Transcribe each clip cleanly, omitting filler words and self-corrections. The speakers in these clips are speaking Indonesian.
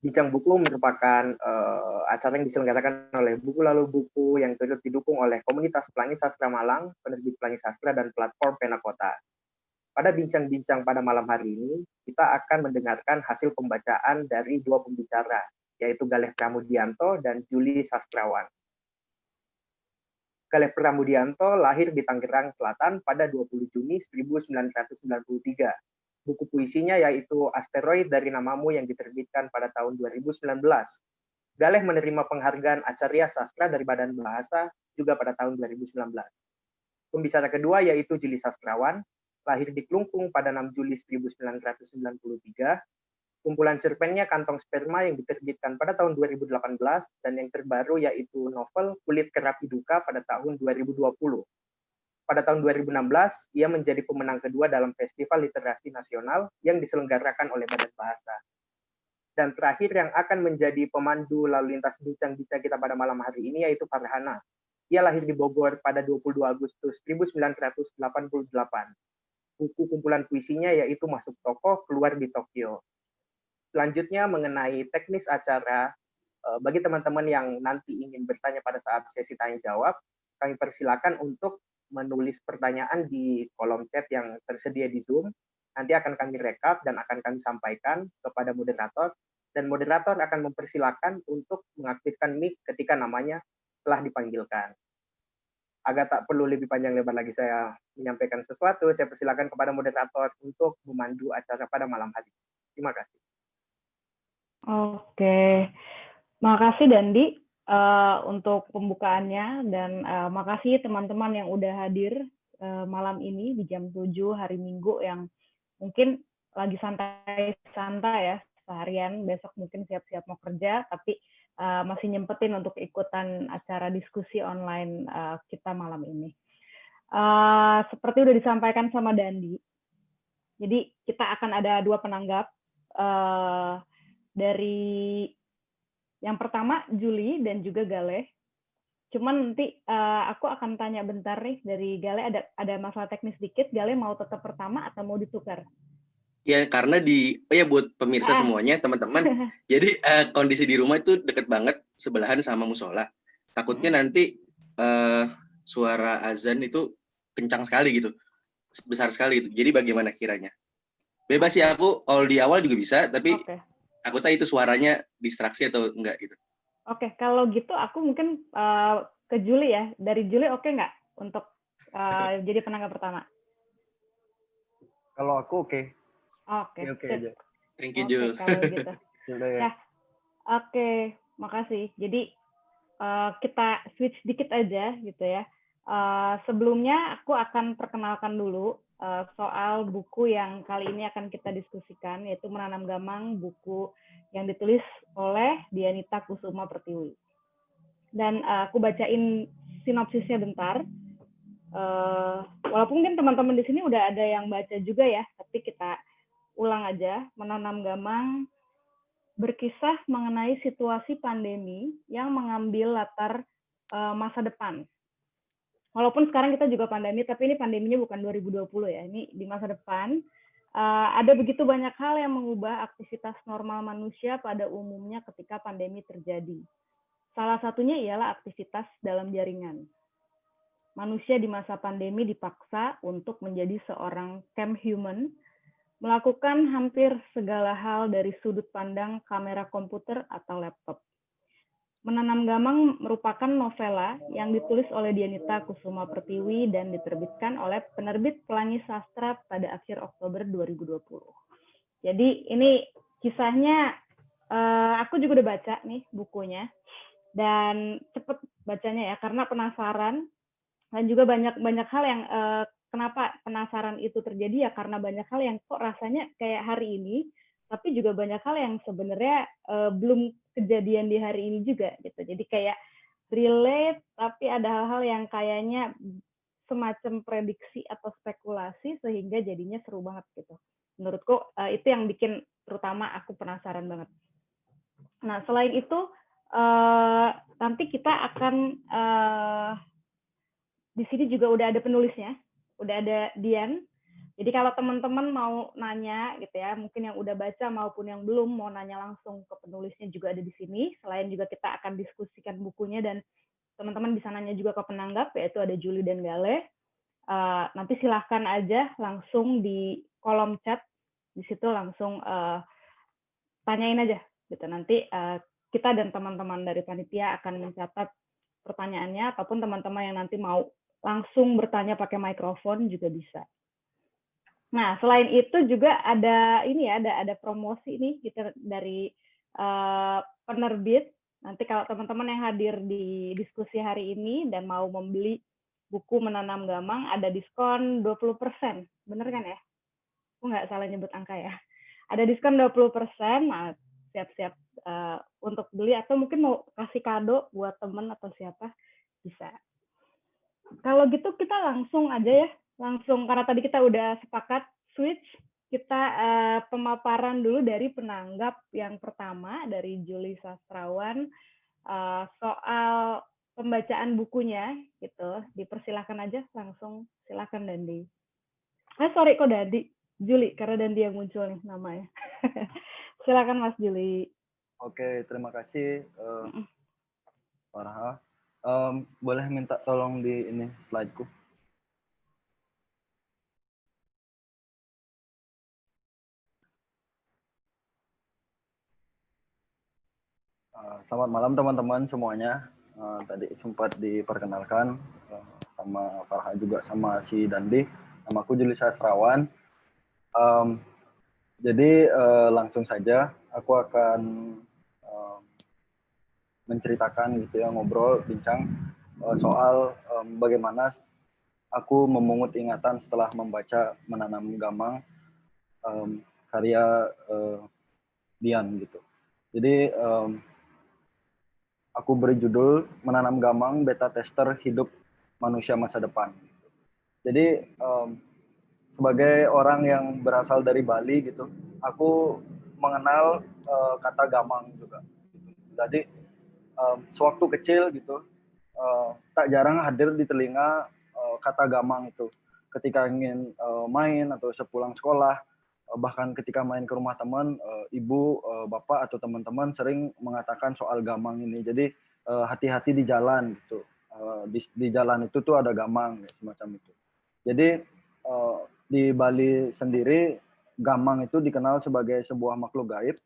Bincang Buku merupakan acara yang diselenggarakan oleh Buku Lalu Buku yang turut didukung oleh komunitas Pelangi Sastra Malang, penerbit Pelangi Sastra, dan platform Pena Kota. Pada bincang-bincang pada malam hari ini, kita akan mendengarkan hasil pembacaan dari dua pembicara, yaitu Galih Pramudianto dan Juli Sastrawan. Galih Pramudianto lahir di Tangerang Selatan pada 20 Juni 1993. Buku puisinya yaitu Asteroid dari Namamu yang diterbitkan pada tahun 2019. Galih menerima penghargaan Acarya Sastra dari Badan Bahasa juga pada tahun 2019. Pembicara kedua yaitu Juli Sastrawan, lahir di Klungkung pada 6 Juli 1993. Kumpulan cerpennya Kantong Sperma yang diterbitkan pada tahun 2018 dan yang terbaru yaitu novel Kulit Kerapi Duka pada tahun 2020. Pada tahun 2016, ia menjadi pemenang kedua dalam Festival Literasi Nasional yang diselenggarakan oleh Badan Bahasa. Dan terakhir yang akan menjadi pemandu lalu lintas bincang-bincang kita pada malam hari ini yaitu Farhana. Ia lahir di Bogor pada 22 Agustus 1988. Buku kumpulan puisinya yaitu Masuk Toko, Keluar di Tokyo. Selanjutnya mengenai teknis acara, bagi teman-teman yang nanti ingin bertanya pada saat sesi tanya jawab, kami persilakan untuk menulis pertanyaan di kolom chat yang tersedia di Zoom. Nanti akan kami rekap dan akan kami sampaikan kepada moderator, dan moderator akan mempersilakan untuk mengaktifkan mic ketika namanya telah dipanggilkan. Agar tak perlu lebih panjang lebar lagi saya menyampaikan sesuatu, saya persilakan kepada moderator untuk memandu acara pada malam hari. Terima kasih. Oke, makasih Dandi untuk pembukaannya, dan makasih teman-teman yang udah hadir malam ini di jam 7 hari Minggu yang mungkin lagi santai-santai ya seharian, besok mungkin siap-siap mau kerja, tapi masih nyempetin untuk ikutan acara diskusi online kita malam ini. Seperti udah disampaikan sama Dandi, jadi kita akan ada dua penanggap. Dari yang pertama Juli dan juga Galih. Cuman nanti aku akan tanya bentar nih dari Galih, ada masalah teknis dikit. Galih mau tetap pertama atau mau ditukar? Ya karena buat pemirsa semuanya teman-teman. Jadi kondisi di rumah itu deket banget sebelahan sama musola. Takutnya nanti suara azan itu kencang sekali gitu, besar sekali gitu. Jadi bagaimana kiranya? Bebas sih aku, kalau di awal juga bisa, tapi takutnya itu suaranya distraksi atau enggak gitu. Oke, kalau gitu aku mungkin ke Juli ya. Dari Juli oke nggak untuk jadi penanggap pertama? Kalau aku oke. Oke aja. Thank you, Jul. Kalau gitu. Ya, oke, makasih. Jadi kita switch dikit aja gitu ya. Sebelumnya aku akan perkenalkan dulu soal buku yang kali ini akan kita diskusikan, yaitu Menanam Gamang, buku yang ditulis oleh Dianita Kusuma Pertiwi. Dan aku bacain sinopsisnya bentar. Walaupun mungkin teman-teman di sini udah ada yang baca juga ya, tapi kita ulang aja. Menanam Gamang berkisah mengenai situasi pandemi yang mengambil latar masa depan. Walaupun sekarang kita juga pandemi, tapi ini pandeminya bukan 2020 ya, ini di masa depan. Ada begitu banyak hal yang mengubah aktivitas normal manusia pada umumnya ketika pandemi terjadi. Salah satunya ialah aktivitas dalam jaringan. Manusia di masa pandemi dipaksa untuk menjadi seorang camp human, melakukan hampir segala hal dari sudut pandang kamera komputer atau laptop. Menanam Gamang merupakan novela yang ditulis oleh Dianita Kusuma Pertiwi dan diterbitkan oleh penerbit Pelangi Sastra pada akhir Oktober 2020. Jadi ini kisahnya, aku juga udah baca nih bukunya, dan cepet bacanya ya, karena penasaran, dan juga banyak hal yang kenapa penasaran itu terjadi ya, karena banyak hal yang kok rasanya kayak hari ini, tapi juga banyak hal yang sebenarnya belum kejadian di hari ini juga gitu. Jadi kayak relate, tapi ada hal-hal yang kayaknya semacam prediksi atau spekulasi sehingga jadinya seru banget gitu. Menurutku itu yang bikin terutama aku penasaran banget. Nah, selain itu nanti kita akan di sini juga udah ada penulisnya, udah ada Dian. Jadi kalau teman-teman mau nanya gitu ya, mungkin yang udah baca maupun yang belum mau nanya langsung ke penulisnya juga ada di sini. Selain juga kita akan diskusikan bukunya dan teman-teman bisa nanya juga ke penanggap, yaitu ada Julie dan Gale. Nanti silahkan aja langsung di kolom chat, di situ langsung tanyain aja gitu. Nanti kita dan teman-teman dari panitia akan mencatat pertanyaannya, ataupun teman-teman yang nanti mau langsung bertanya pakai mikrofon juga bisa. Nah, selain itu juga ada ini ya, ada promosi nih kita dari penerbit. Nanti kalau teman-teman yang hadir di diskusi hari ini dan mau membeli buku Menanam Gamang, ada diskon 20%. Bener kan ya? Aku nggak salah nyebut angka ya. Ada diskon 20%, nah siap-siap untuk beli atau mungkin mau kasih kado buat teman atau siapa, bisa. Kalau gitu kita langsung aja ya, langsung karena tadi kita udah sepakat switch, kita pemaparan dulu dari penanggap yang pertama dari Julie Sastrawan soal pembacaan bukunya gitu. Dipersilahkan aja langsung, silakan Dandi. Sorry kok Dandi, Julie karena Dandi yang muncul nih namanya. Silakan Mas Julie. Oke, terima kasih Farha. Boleh minta tolong di ini slide-ku. Selamat malam teman-teman semuanya. Tadi sempat diperkenalkan sama Farha juga sama si Dandi. Namaku Julie Sastrawan. Jadi langsung saja aku akan menceritakan gitu ya, ngobrol, bincang soal bagaimana aku memungut ingatan setelah membaca Menanam Gamang karya Dian gitu. Jadi aku beri judul Menanam Gamang Beta Tester Hidup Manusia Masa Depan. Jadi sebagai orang yang berasal dari Bali gitu, aku mengenal kata gamang juga. Jadi sewaktu kecil gitu, tak jarang hadir di telinga kata gamang itu. Ketika ingin main atau sepulang sekolah, bahkan ketika main ke rumah teman, ibu, bapak atau teman-teman sering mengatakan soal gamang ini. Jadi hati-hati di jalan gitu. Di jalan itu tuh ada gamang ya, semacam itu. Jadi di Bali sendiri gamang itu dikenal sebagai sebuah makhluk gaib.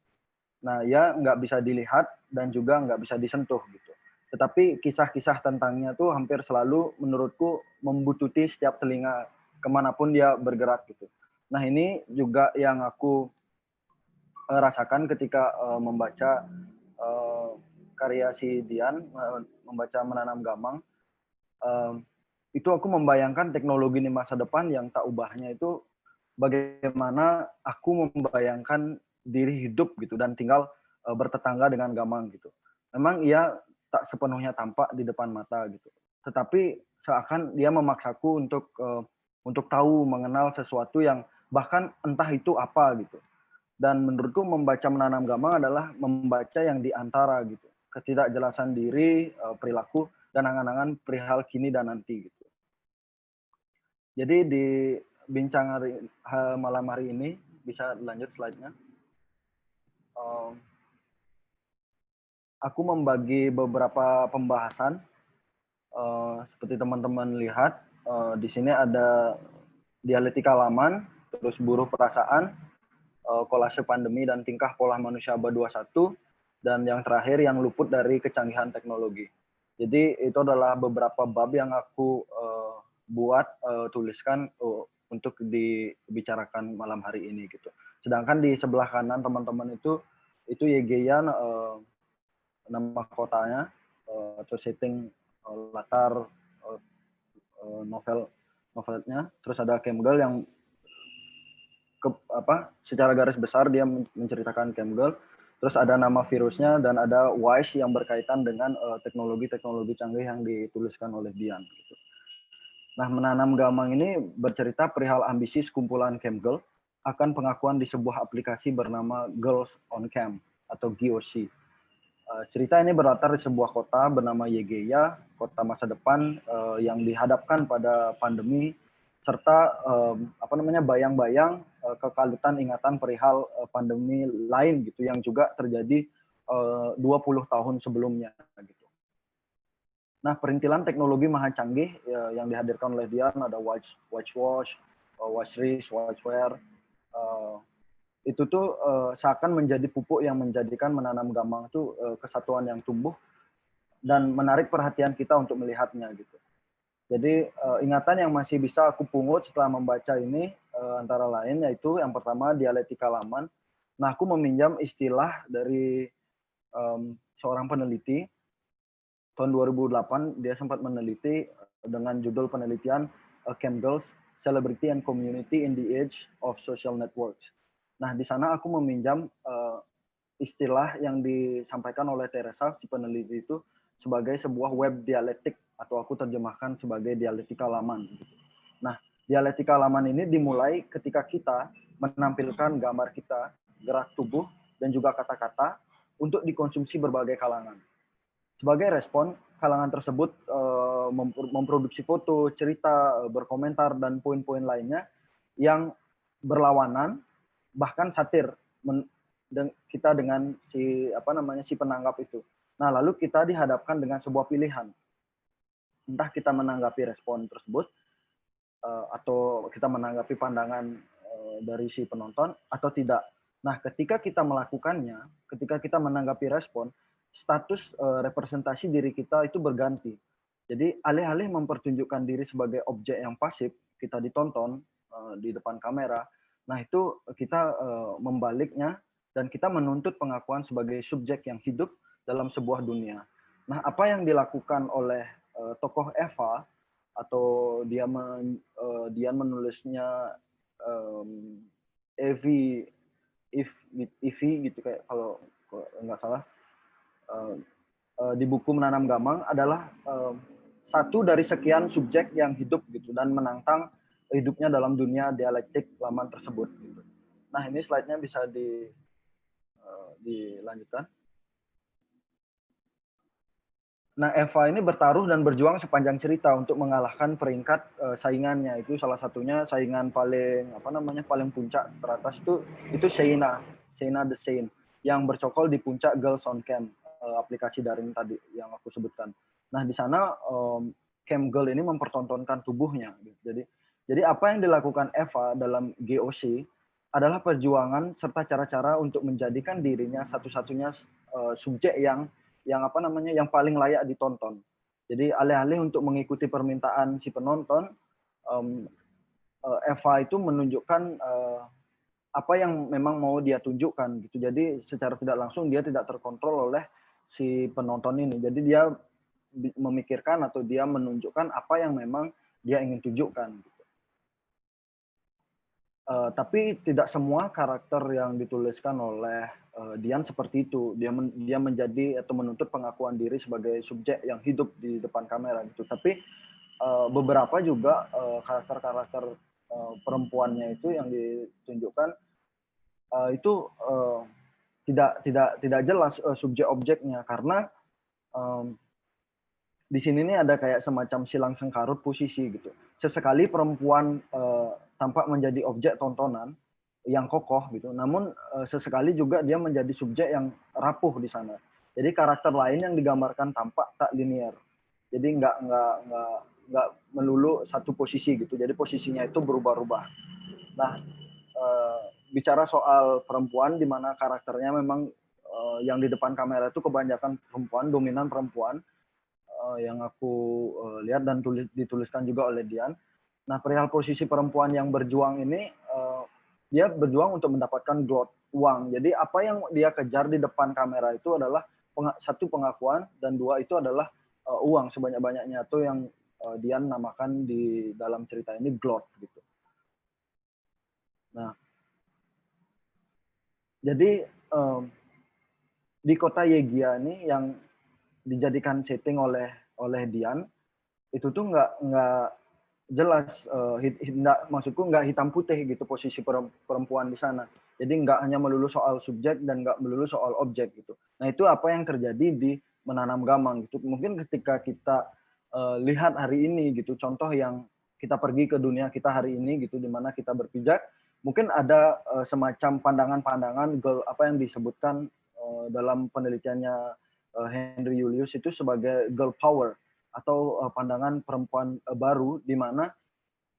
Nah, ya nggak bisa dilihat dan juga nggak bisa disentuh gitu. Tetapi kisah-kisah tentangnya tuh hampir selalu menurutku membututi setiap telinga kemanapun dia bergerak gitu. Nah, ini juga yang aku rasakan ketika membaca karya si Dian, membaca Menanam Gamang. Itu aku membayangkan teknologi di masa depan yang tak ubahnya itu bagaimana aku membayangkan diri hidup gitu dan tinggal bertetangga dengan gamang gitu. Memang ia tak sepenuhnya tampak di depan mata gitu. Tetapi seakan dia memaksaku untuk tahu mengenal sesuatu yang bahkan entah itu apa gitu. Dan menurutku membaca Menanam Gamang adalah membaca yang di antara gitu. Ketidakjelasan diri, perilaku dan angan-angan perihal kini dan nanti gitu. Jadi di bincang malam hari ini, bisa lanjut slide-nya. Aku membagi beberapa pembahasan. Seperti teman-teman lihat, di sini ada dialektika laman, terus buruh perasaan, kolase pandemi dan tingkah pola manusia abad 21, dan yang terakhir yang luput dari kecanggihan teknologi. Jadi itu adalah beberapa bab yang aku buat tuliskan untuk dibicarakan malam hari ini gitu. Sedangkan di sebelah kanan teman-teman itu Yegeyan nama kotanya atau setting latar novelnya. Terus ada Camgirl yang secara garis besar dia menceritakan Camgirl. Terus ada nama virusnya dan ada WISE yang berkaitan dengan teknologi-teknologi canggih yang dituliskan oleh Dian. Gitu. Nah, Menanam Gamang ini bercerita perihal ambisi sekumpulan Camgirl akan pengakuan di sebuah aplikasi bernama Girls on Cam atau GOC. Cerita ini berlatar di sebuah kota bernama Yegeya, kota masa depan yang dihadapkan pada pandemi serta bayang-bayang kekalutan ingatan perihal pandemi lain gitu yang juga terjadi 20 tahun sebelumnya gitu. Nah, perintilan teknologi maha canggih yang dihadirkan oleh Dian ada watch watch wrist, watch wear, itu tuh seakan menjadi pupuk yang menjadikan menanam gamang itu kesatuan yang tumbuh dan menarik perhatian kita untuk melihatnya gitu. Jadi ingatan yang masih bisa aku pungut setelah membaca ini antara lain yaitu yang pertama dialektika laman. Nah, aku meminjam istilah dari seorang peneliti tahun 2008 dia sempat meneliti dengan judul penelitian Campbell's Celebrity and Community in the Age of Social Networks. Nah, di sana aku meminjam istilah yang disampaikan oleh Teresa, si peneliti itu, sebagai sebuah web dialektik, atau aku terjemahkan sebagai dialektika laman. Nah, dialektika laman ini dimulai ketika kita menampilkan gambar kita, gerak tubuh, dan juga kata-kata untuk dikonsumsi berbagai kalangan. Sebagai respon, kalangan tersebut memproduksi foto, cerita, berkomentar, dan poin-poin lainnya yang berlawanan, bahkan satir kita dengan si penanggap itu. Nah, lalu kita dihadapkan dengan sebuah pilihan. Entah kita menanggapi respon tersebut atau kita menanggapi pandangan dari si penonton atau tidak. Nah, ketika kita melakukannya, ketika kita menanggapi respon, status representasi diri kita itu berganti. Jadi alih-alih mempertunjukkan diri sebagai objek yang pasif, kita ditonton di depan kamera. Nah, itu kita membaliknya dan kita menuntut pengakuan sebagai subjek yang hidup dalam sebuah dunia. Nah, apa yang dilakukan oleh tokoh Eva atau dia menulisnya Evi gitu kayak kalau nggak salah di buku Menanam Gamang adalah satu dari sekian subjek yang hidup gitu dan menantang hidupnya dalam dunia dialektik laman tersebut gitu. Nah, ini slide-nya bisa dilanjutkan. Nah, Eva ini bertaruh dan berjuang sepanjang cerita untuk mengalahkan peringkat saingannya. Itu salah satunya saingan paling paling puncak teratas itu Sheina the Saint yang bercokol di puncak Girls on Camp, aplikasi daring tadi yang aku sebutkan. Nah, di sana Camp Girl ini mempertontonkan tubuhnya. Jadi apa yang dilakukan Eva dalam GOC adalah perjuangan serta cara-cara untuk menjadikan dirinya satu-satunya subjek yang paling layak ditonton. Jadi alih-alih untuk mengikuti permintaan si penonton, Eva itu menunjukkan apa yang memang mau dia tunjukkan gitu. Jadi secara tidak langsung dia tidak terkontrol oleh si penonton ini. Jadi dia memikirkan atau dia menunjukkan apa yang memang dia ingin tunjukkan. Gitu. Tapi tidak semua karakter yang dituliskan oleh Dian seperti itu. Dia menjadi atau menuntut pengakuan diri sebagai subjek yang hidup di depan kamera gitu. Tapi beberapa juga karakter-karakter perempuannya itu yang ditunjukkan itu tidak jelas subjek objeknya karena di sini nih ada kayak semacam silang sengkarut posisi gitu. Sesekali perempuan tampak menjadi objek tontonan yang kokoh gitu. Namun sesekali juga dia menjadi subjek yang rapuh di sana. Jadi karakter lain yang digambarkan tampak tak linear. Jadi nggak melulu satu posisi gitu. Jadi posisinya itu berubah-ubah. Nah, bicara soal perempuan di mana karakternya memang yang di depan kamera itu kebanyakan perempuan, dominan perempuan. Yang aku lihat dan dituliskan juga oleh Dian. Nah, perihal posisi perempuan yang berjuang ini, dia berjuang untuk mendapatkan uang. Jadi apa yang dia kejar di depan kamera itu adalah satu pengakuan dan dua itu adalah uang sebanyak-banyaknya atau yang Dian namakan di dalam cerita ini glot gitu. Nah, jadi di kota Yegia ini yang dijadikan setting oleh Dian itu tuh nggak jelas, maksudku nggak hitam putih gitu posisi perempuan di sana. Jadi nggak hanya melulu soal subjek dan nggak melulu soal objek gitu. Nah, itu apa yang terjadi di Menanam Gamang gitu. Mungkin ketika kita lihat hari ini gitu contoh yang kita pergi ke dunia kita hari ini gitu, di mana kita berpijak, mungkin ada semacam pandangan-pandangan apa yang disebutkan dalam penelitiannya Henry Julius itu sebagai girl power atau pandangan perempuan baru, di mana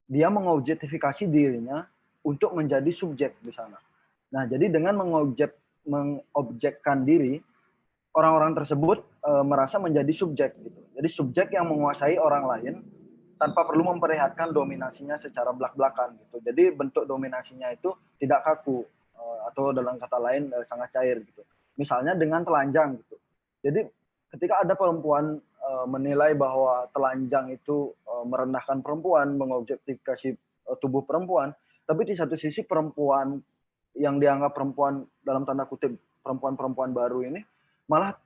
dia mengobjektifikasi dirinya untuk menjadi subjek di sana. Nah, jadi dengan mengobjekkan diri, orang-orang tersebut merasa menjadi subjek gitu. Jadi subjek yang menguasai orang lain tanpa perlu memperlihatkan dominasinya secara belak-belakan gitu. Jadi bentuk dominasinya itu tidak kaku atau dalam kata lain sangat cair gitu. Misalnya dengan telanjang gitu. Jadi ketika ada perempuan menilai bahwa telanjang itu merendahkan perempuan, mengobjektifikasi tubuh perempuan, tapi di satu sisi perempuan yang dianggap perempuan dalam tanda kutip perempuan-perempuan baru ini malah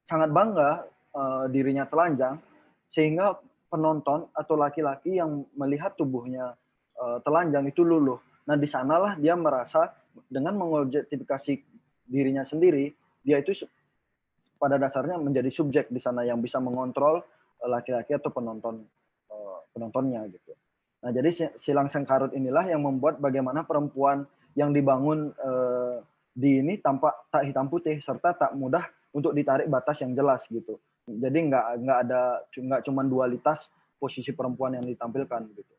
sangat bangga dirinya telanjang, sehingga penonton atau laki-laki yang melihat tubuhnya telanjang itu luluh. Nah, di sanalah dia merasa dengan mengobjektifikasi dirinya sendiri, dia itu pada dasarnya menjadi subjek di sana yang bisa mengontrol laki-laki atau penontonnya gitu. Nah, jadi silang sengkarut inilah yang membuat bagaimana perempuan yang dibangun di ini tampak tak hitam putih serta tak mudah untuk ditarik batas yang jelas gitu. Jadi nggak cuma dualitas posisi perempuan yang ditampilkan gitu.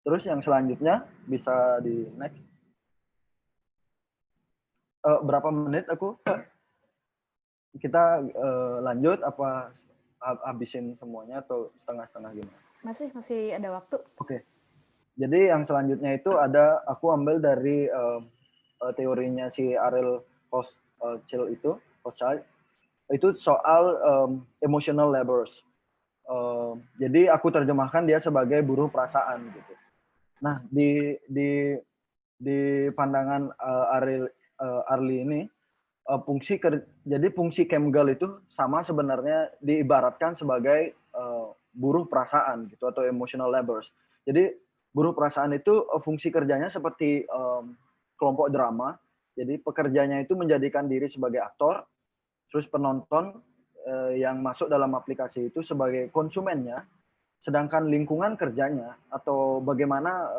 Terus yang selanjutnya bisa di next. Berapa menit aku? Kita lanjut apa habisin semuanya atau setengah-setengah gimana? Masih ada waktu. Oke. Jadi yang selanjutnya itu aku ambil dari teorinya si Ariel Hochschild itu soal emotional laborers. Jadi aku terjemahkan dia sebagai buruh perasaan gitu. Nah, di pandangan Arli ini jadi fungsi Kemgel itu sama sebenarnya diibaratkan sebagai buruh perasaan gitu atau emotional laborers. Jadi buruh perasaan itu fungsi kerjanya seperti kelompok drama. Jadi pekerjanya itu menjadikan diri sebagai aktor, terus penonton yang masuk dalam aplikasi itu sebagai konsumennya, sedangkan lingkungan kerjanya atau bagaimana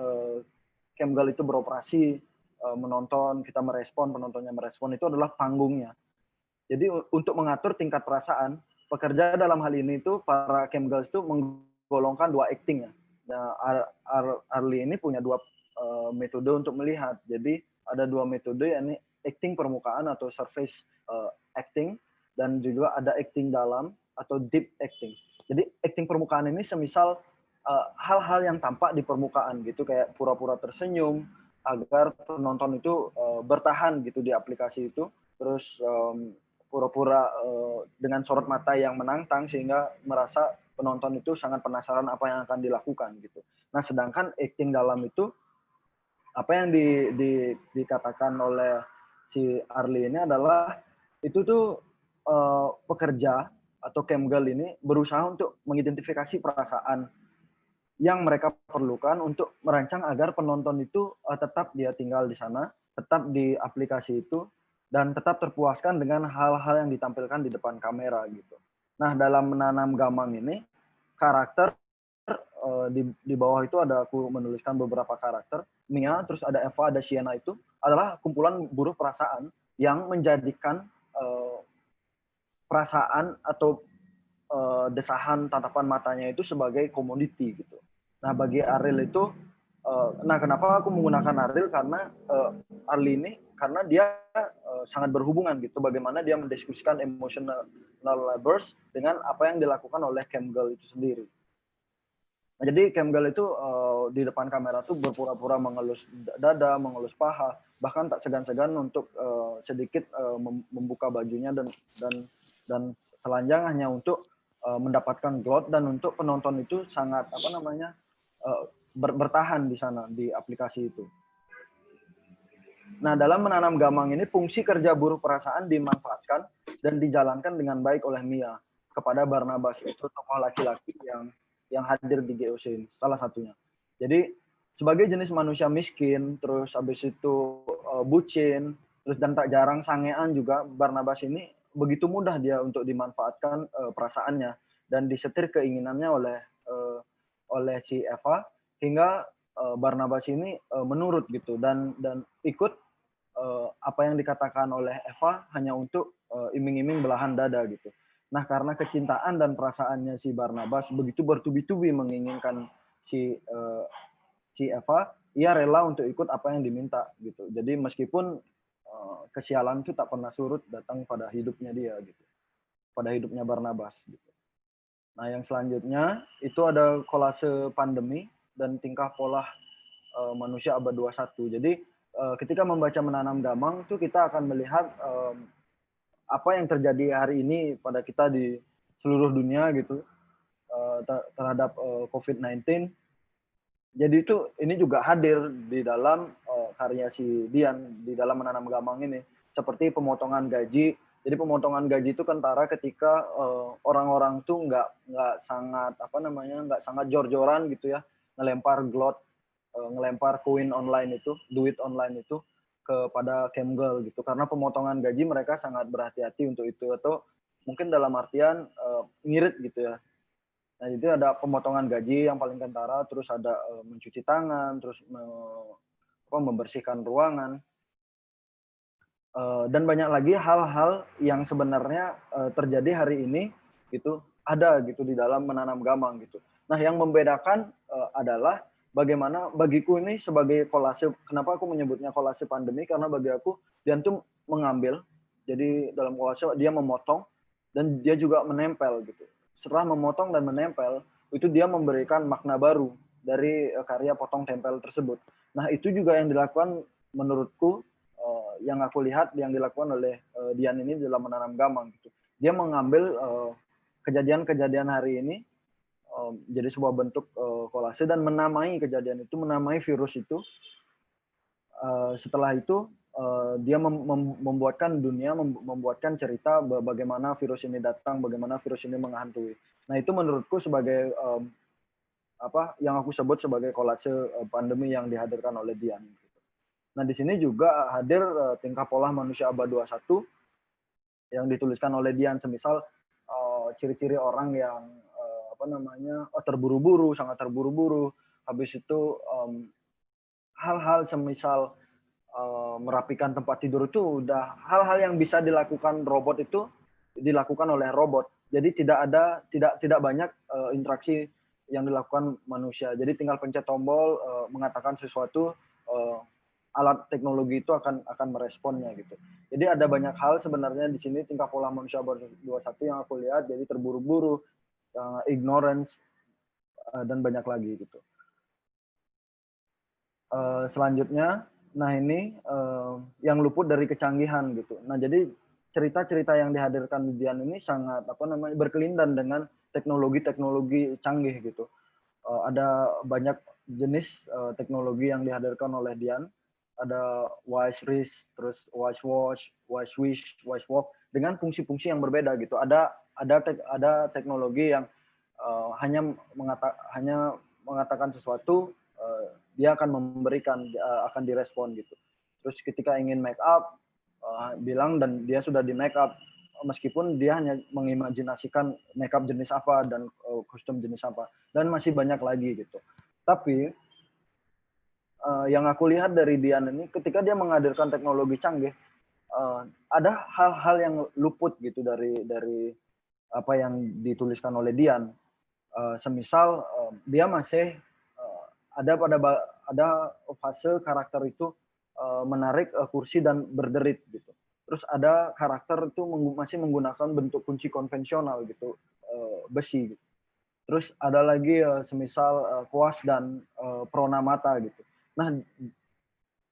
Kemgel itu beroperasi, menonton, kita merespon, penontonnya merespon, itu adalah panggungnya. Jadi untuk mengatur tingkat perasaan, pekerja dalam hal ini itu para Kemgels itu menggolongkan dua acting ya. Nah, Arli ini punya dua metode untuk melihat. Jadi ada dua metode, yakni acting permukaan atau surface acting, dan juga ada acting dalam atau deep acting. Jadi acting permukaan ini semisal hal-hal yang tampak di permukaan gitu, kayak pura-pura tersenyum agar penonton itu bertahan gitu di aplikasi itu, terus pura-pura dengan sorot mata yang menantang sehingga merasa penonton itu sangat penasaran apa yang akan dilakukan gitu. Nah, sedangkan acting dalam itu apa yang dikatakan oleh si Arli ini adalah itu tuh pekerja atau Kemgel ini berusaha untuk mengidentifikasi perasaan yang mereka perlukan untuk merancang agar penonton itu tetap dia tinggal di sana, tetap di aplikasi itu, dan tetap terpuaskan dengan hal-hal yang ditampilkan di depan kamera gitu. Nah, dalam menanam gamang ini, karakter di bawah itu aku menuliskan beberapa karakter. Mia, terus ada Eva, ada Sienna, itu adalah kumpulan buruh perasaan yang menjadikan perasaan atau desahan tatapan matanya itu sebagai komoditi gitu. Nah, bagi Ariel itu, kenapa aku menggunakan Ariel, karena Arli ini karena dia sangat berhubungan gitu, bagaimana dia mendiskusikan emotional labors dengan apa yang dilakukan oleh Kemgel itu sendiri. Nah, jadi Kemgel itu di depan kamera tuh berpura-pura mengelus dada, mengelus paha, bahkan tak segan-segan untuk sedikit membuka bajunya dan telanjang hanya untuk mendapatkan glot, dan untuk penonton itu sangat bertahan di sana di aplikasi itu. Nah, dalam menanam gamang ini fungsi kerja buruh perasaan dimanfaatkan dan dijalankan dengan baik oleh Mia kepada Barnabas, itu tokoh laki-laki yang hadir di GOC ini, salah satunya. Jadi sebagai jenis manusia miskin, terus habis itu bucin, terus dan tak jarang sangean juga, Barnabas ini begitu mudah dia untuk dimanfaatkan perasaannya dan disetir keinginannya oleh oleh si Eva hingga Barnabas ini menurut gitu dan ikut apa yang dikatakan oleh Eva hanya untuk iming-iming belahan dada gitu. Nah, karena kecintaan dan perasaannya si Barnabas begitu bertubi-tubi menginginkan si Eva, ia rela untuk ikut apa yang diminta gitu. Jadi meskipun kesialan itu tak pernah surut datang pada hidupnya dia gitu, pada hidupnya Barnabas gitu. Nah, yang selanjutnya itu ada kolase pandemi dan tingkah pola manusia abad 21. Jadi ketika membaca Menanam Gamang itu kita akan melihat apa yang terjadi hari ini pada kita di seluruh dunia gitu terhadap COVID-19. Jadi itu ini juga hadir di dalam karya si Dian di dalam Menanam Gamang ini, seperti pemotongan gaji. Jadi pemotongan gaji itu kentara ketika orang-orang tuh nggak sangat jor-joran gitu ya, ngelempar glot, ngelempar koin online itu, duit online itu kepada Camgirl gitu, karena pemotongan gaji mereka sangat berhati-hati untuk itu, atau mungkin dalam artian ngirit gitu ya. Nah, itu ada pemotongan gaji yang paling kentara, terus ada mencuci tangan, terus membersihkan ruangan, dan banyak lagi hal-hal yang sebenarnya terjadi hari ini gitu, ada gitu di dalam Menanam Gamang gitu. Nah, yang membedakan adalah bagaimana bagiku ini sebagai kolase, kenapa aku menyebutnya kolase pandemi, karena bagi aku dia tuh mengambil, jadi dalam kolase dia memotong dan dia juga menempel gitu. Setelah memotong dan menempel, itu dia memberikan makna baru dari karya potong tempel tersebut. Nah, itu juga yang dilakukan menurutku, yang aku lihat yang dilakukan oleh Dian ini dalam Menanam Gamang gitu. Dia mengambil kejadian-kejadian hari ini jadi sebuah bentuk kolase dan menamai kejadian itu, menamai virus itu. Setelah itu dia membuatkan dunia, membuatkan cerita bagaimana virus ini datang, bagaimana virus ini menghantui. Nah, itu menurutku sebagai apa yang aku sebut sebagai kolase pandemi yang dihadirkan oleh Dian. Nah, di sini juga hadir tingkah pola manusia abad 21 yang dituliskan oleh Dian, semisal ciri-ciri orang yang terburu-buru, sangat terburu-buru. Habis itu hal-hal semisal merapikan tempat tidur itu udah hal-hal yang bisa dilakukan robot, itu dilakukan oleh robot. Jadi tidak banyak interaksi yang dilakukan manusia. Jadi tinggal pencet tombol, mengatakan sesuatu, alat teknologi itu akan meresponnya gitu. Jadi ada banyak hal sebenarnya di sini tingkah pola manusia abad 21 yang aku lihat, jadi terburu-buru, ignorance, dan banyak lagi gitu. Selanjutnya, nah ini yang luput dari kecanggihan gitu. Nah, jadi cerita-cerita yang dihadirkan di Dian ini sangat berkelindan dengan teknologi-teknologi canggih gitu. Ada banyak jenis teknologi yang dihadirkan oleh Dian. Ada Wise Wrist, terus Wise Watch, Wise Wish, Wise Walk dengan fungsi-fungsi yang berbeda gitu. Ada teknologi yang hanya mengatakan sesuatu, dia akan memberikan, akan direspon gitu. Terus ketika ingin make up, bilang dan dia sudah di make up, meskipun dia hanya mengimajinasikan make up jenis apa dan kostum jenis apa, dan masih banyak lagi gitu. Tapi yang aku lihat dari Dian ini, ketika dia menghadirkan teknologi canggih, ada hal-hal yang luput gitu dari apa yang dituliskan oleh Dian. Semisal dia masih ada fase karakter itu menarik kursi dan berderit gitu. Terus ada karakter itu masih menggunakan bentuk kunci konvensional gitu, besi gitu. Terus ada lagi semisal kuas dan pronamata gitu. Nah,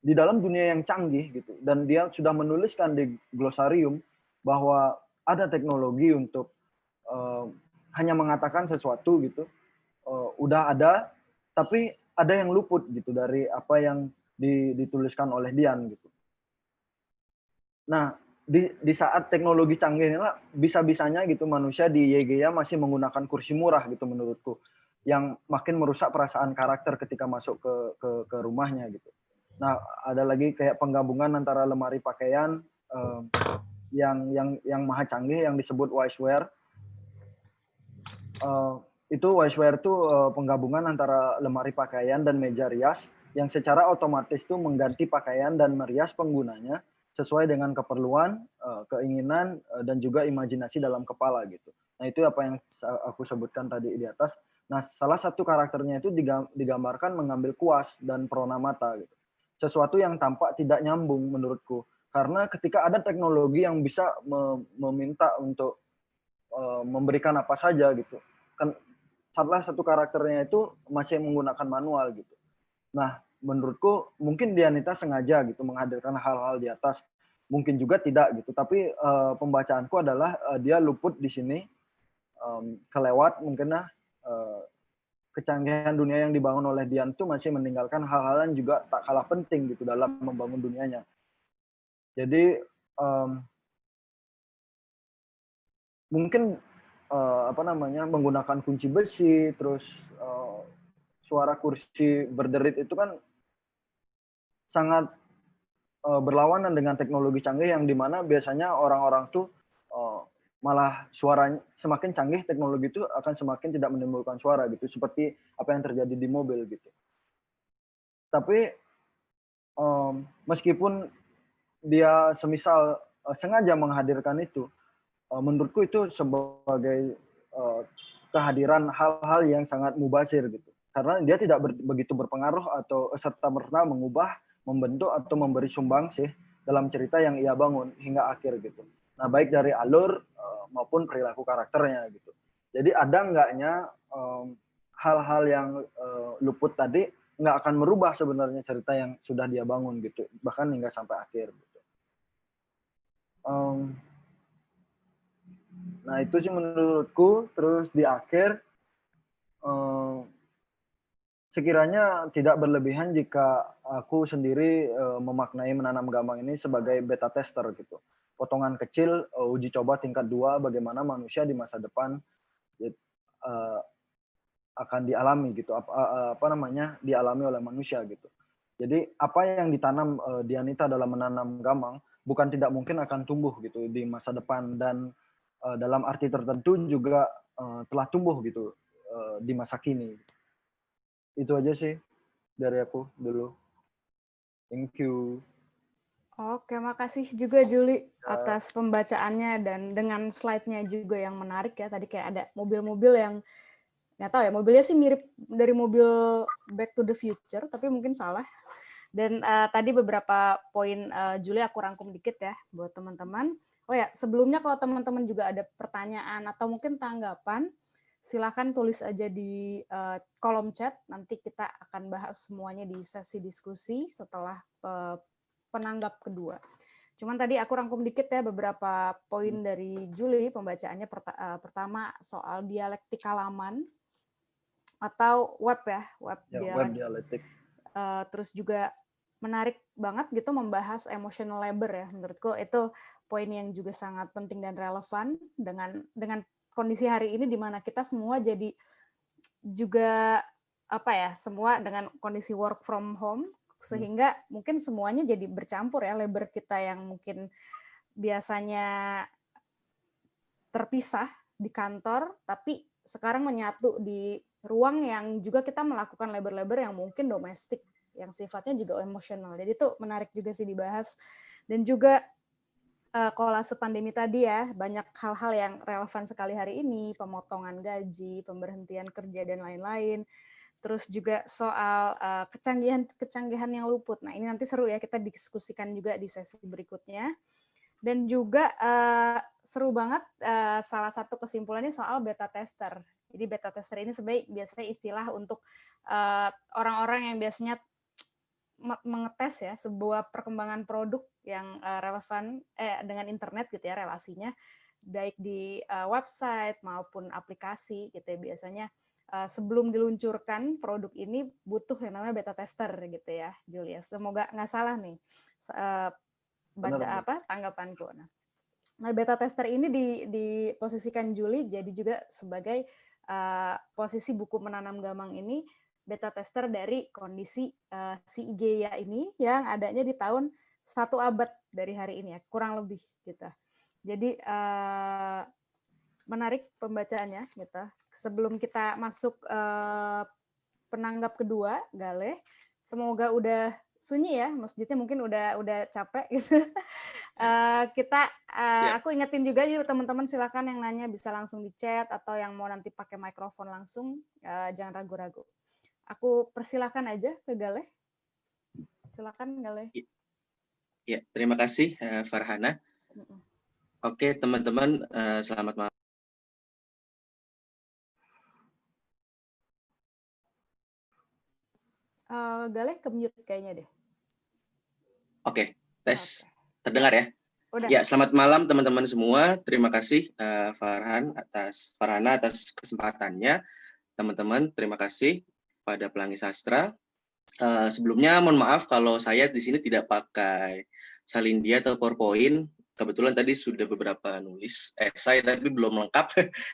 di dalam dunia yang canggih gitu, dan dia sudah menuliskan di glosarium bahwa ada teknologi untuk hanya mengatakan sesuatu gitu, udah ada, tapi ada yang luput gitu dari apa yang dituliskan oleh Dian gitu. Nah, di saat teknologi canggih inilah bisa-bisanya gitu manusia di YGA masih menggunakan kursi murah gitu menurutku, yang makin merusak perasaan karakter ketika masuk ke rumahnya gitu. Nah, ada lagi kayak penggabungan antara lemari pakaian yang maha canggih yang disebut Wiseware. Itu Wiceware itu penggabungan antara lemari pakaian dan meja rias yang secara otomatis tuh mengganti pakaian dan merias penggunanya sesuai dengan keperluan, keinginan, dan juga imajinasi dalam kepala gitu. Nah itu apa yang aku sebutkan tadi di atas. Nah salah satu karakternya itu digambarkan mengambil kuas dan perona mata gitu. Sesuatu yang tampak tidak nyambung menurutku. Karena ketika ada teknologi yang bisa meminta untuk memberikan apa saja gitu, kan salah satu karakternya itu masih menggunakan manual gitu. Nah, menurutku mungkin Dianita sengaja gitu menghadirkan hal-hal di atas, mungkin juga tidak gitu. Tapi pembacaanku adalah dia luput di sini, kelewat mungkin kecanggihan dunia yang dibangun oleh Dian itu masih meninggalkan hal-hal yang juga tak kalah penting gitu dalam membangun dunianya. Jadi mungkin menggunakan kunci besi, terus suara kursi berderit itu kan sangat berlawanan dengan teknologi canggih yang dimana biasanya orang-orang tuh malah suaranya semakin canggih teknologi itu akan semakin tidak menimbulkan suara gitu, seperti apa yang terjadi di mobil gitu. Tapi meskipun dia semisal sengaja menghadirkan itu, menurutku itu sebagai kehadiran hal-hal yang sangat mubazir gitu. Karena dia tidak begitu berpengaruh atau serta-merta mengubah, membentuk atau memberi sumbangsih dalam cerita yang ia bangun hingga akhir gitu. Nah, baik dari alur maupun perilaku karakternya gitu. Jadi ada enggaknya hal-hal yang luput tadi nggak akan merubah sebenarnya cerita yang sudah dia bangun gitu, bahkan hingga sampai akhir gitu. Nah itu sih menurutku. Terus di akhir sekiranya tidak berlebihan jika aku sendiri memaknai menanam gamang ini sebagai beta tester gitu. Potongan kecil uji coba tingkat 2 bagaimana manusia di masa depan akan dialami gitu, dialami oleh manusia gitu. Jadi apa yang ditanam Dianita dalam menanam gamang bukan tidak mungkin akan tumbuh gitu di masa depan, dan dalam arti tertentu juga telah tumbuh gitu di masa kini. Itu aja sih dari aku dulu. Thank you. Oke, makasih juga Juli atas pembacaannya dan dengan slide-nya juga yang menarik ya. Tadi kayak ada mobil-mobil yang nggak tahu ya, mobilnya sih mirip dari mobil Back to the Future, tapi mungkin salah. Dan tadi beberapa poin Juli aku rangkum dikit ya buat teman-teman. Oh ya, sebelumnya kalau teman-teman juga ada pertanyaan atau mungkin tanggapan, silakan tulis aja di kolom chat. Nanti kita akan bahas semuanya di sesi diskusi setelah penanggap kedua. Cuman tadi aku rangkum dikit ya beberapa poin dari Juli pembacaannya. Pertama soal dialektika laman atau web ya, web dialektik. Terus juga menarik banget gitu membahas emotional labor ya. Menurutku itu poin yang juga sangat penting dan relevan dengan kondisi hari ini di mana kita semua jadi juga semua dengan kondisi work from home, sehingga mungkin semuanya jadi bercampur ya, labor kita yang mungkin biasanya terpisah di kantor, tapi sekarang menyatu di ruang yang juga kita melakukan labor-labor yang mungkin domestik, yang sifatnya juga emosional. Jadi itu menarik juga sih dibahas. Dan juga kolase pandemi tadi ya, banyak hal-hal yang relevan sekali hari ini, pemotongan gaji, pemberhentian kerja, dan lain-lain. Terus juga soal kecanggihan yang luput. Nah ini nanti seru ya, kita diskusikan juga di sesi berikutnya. Dan juga seru banget salah satu kesimpulannya soal beta tester. Jadi beta tester ini sebenarnya biasanya istilah untuk orang-orang yang biasanya mengetes ya sebuah perkembangan produk yang relevan dengan internet gitu ya, relasinya baik di website maupun aplikasi gitu ya. Biasanya sebelum diluncurkan produk ini butuh yang namanya beta tester gitu ya, Julius. Semoga nggak salah nih baca tanggapanku. Nah, beta tester ini diposisikan Juli jadi juga sebagai posisi buku menanam gamang ini beta tester dari kondisi si IGEA ini yang adanya di tahun 1 abad dari hari ini ya, kurang lebih gitu. Jadi menarik pembacaannya gitu. sebelum kita masuk penanggap kedua, Galeh, semoga udah sunyi ya, masjidnya mungkin udah capek gitu. Aku ingetin juga yuk teman-teman, silakan yang nanya bisa langsung di chat atau yang mau nanti pakai mikrofon langsung, jangan ragu-ragu. Aku persilahkan aja ke Galeh. Silakan Galeh. Ya, terima kasih Farhana. Oke teman-teman, selamat malam. Galeh ke-mute kayaknya deh. Oke, tes. Terdengar ya? Udah. Ya, selamat malam teman-teman semua. Terima kasih Farhana atas kesempatannya. Teman-teman, terima kasih pada Pelangi Sastra. Sebelumnya mohon maaf kalau saya di sini tidak pakai Salindia atau PowerPoint. Kebetulan tadi sudah beberapa nulis esai tapi belum lengkap.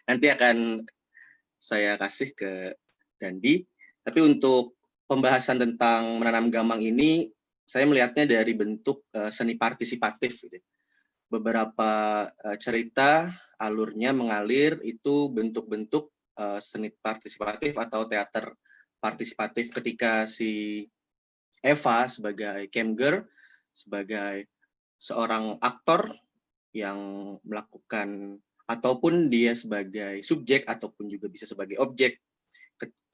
Nanti akan saya kasih ke Dandi. Tapi untuk pembahasan tentang menanam gamang ini, saya melihatnya dari bentuk seni partisipatif. Gitu. Beberapa cerita alurnya mengalir itu bentuk-bentuk seni partisipatif atau teater partisipatif ketika si Eva sebagai camgirl, sebagai seorang aktor yang melakukan ataupun dia sebagai subjek ataupun juga bisa sebagai objek.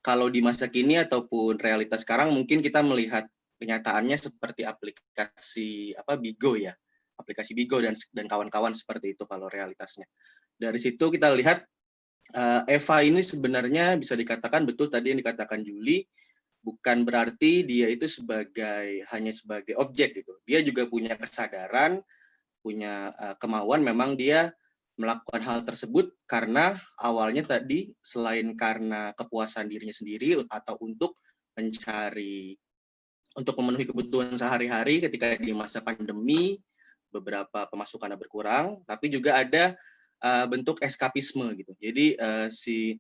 Kalau di masa kini ataupun realitas sekarang mungkin kita melihat kenyataannya seperti aplikasi Bigo ya. Aplikasi Bigo dan kawan-kawan seperti itu kalau realitasnya. Dari situ kita lihat Eva ini sebenarnya bisa dikatakan betul tadi yang dikatakan Juli, bukan berarti dia itu hanya sebagai objek gitu. Dia juga punya kesadaran, punya kemauan, memang dia melakukan hal tersebut karena awalnya tadi selain karena kepuasan dirinya sendiri atau untuk memenuhi kebutuhan sehari-hari ketika di masa pandemi beberapa pemasukannya berkurang, tapi juga ada bentuk eskapisme gitu. Jadi si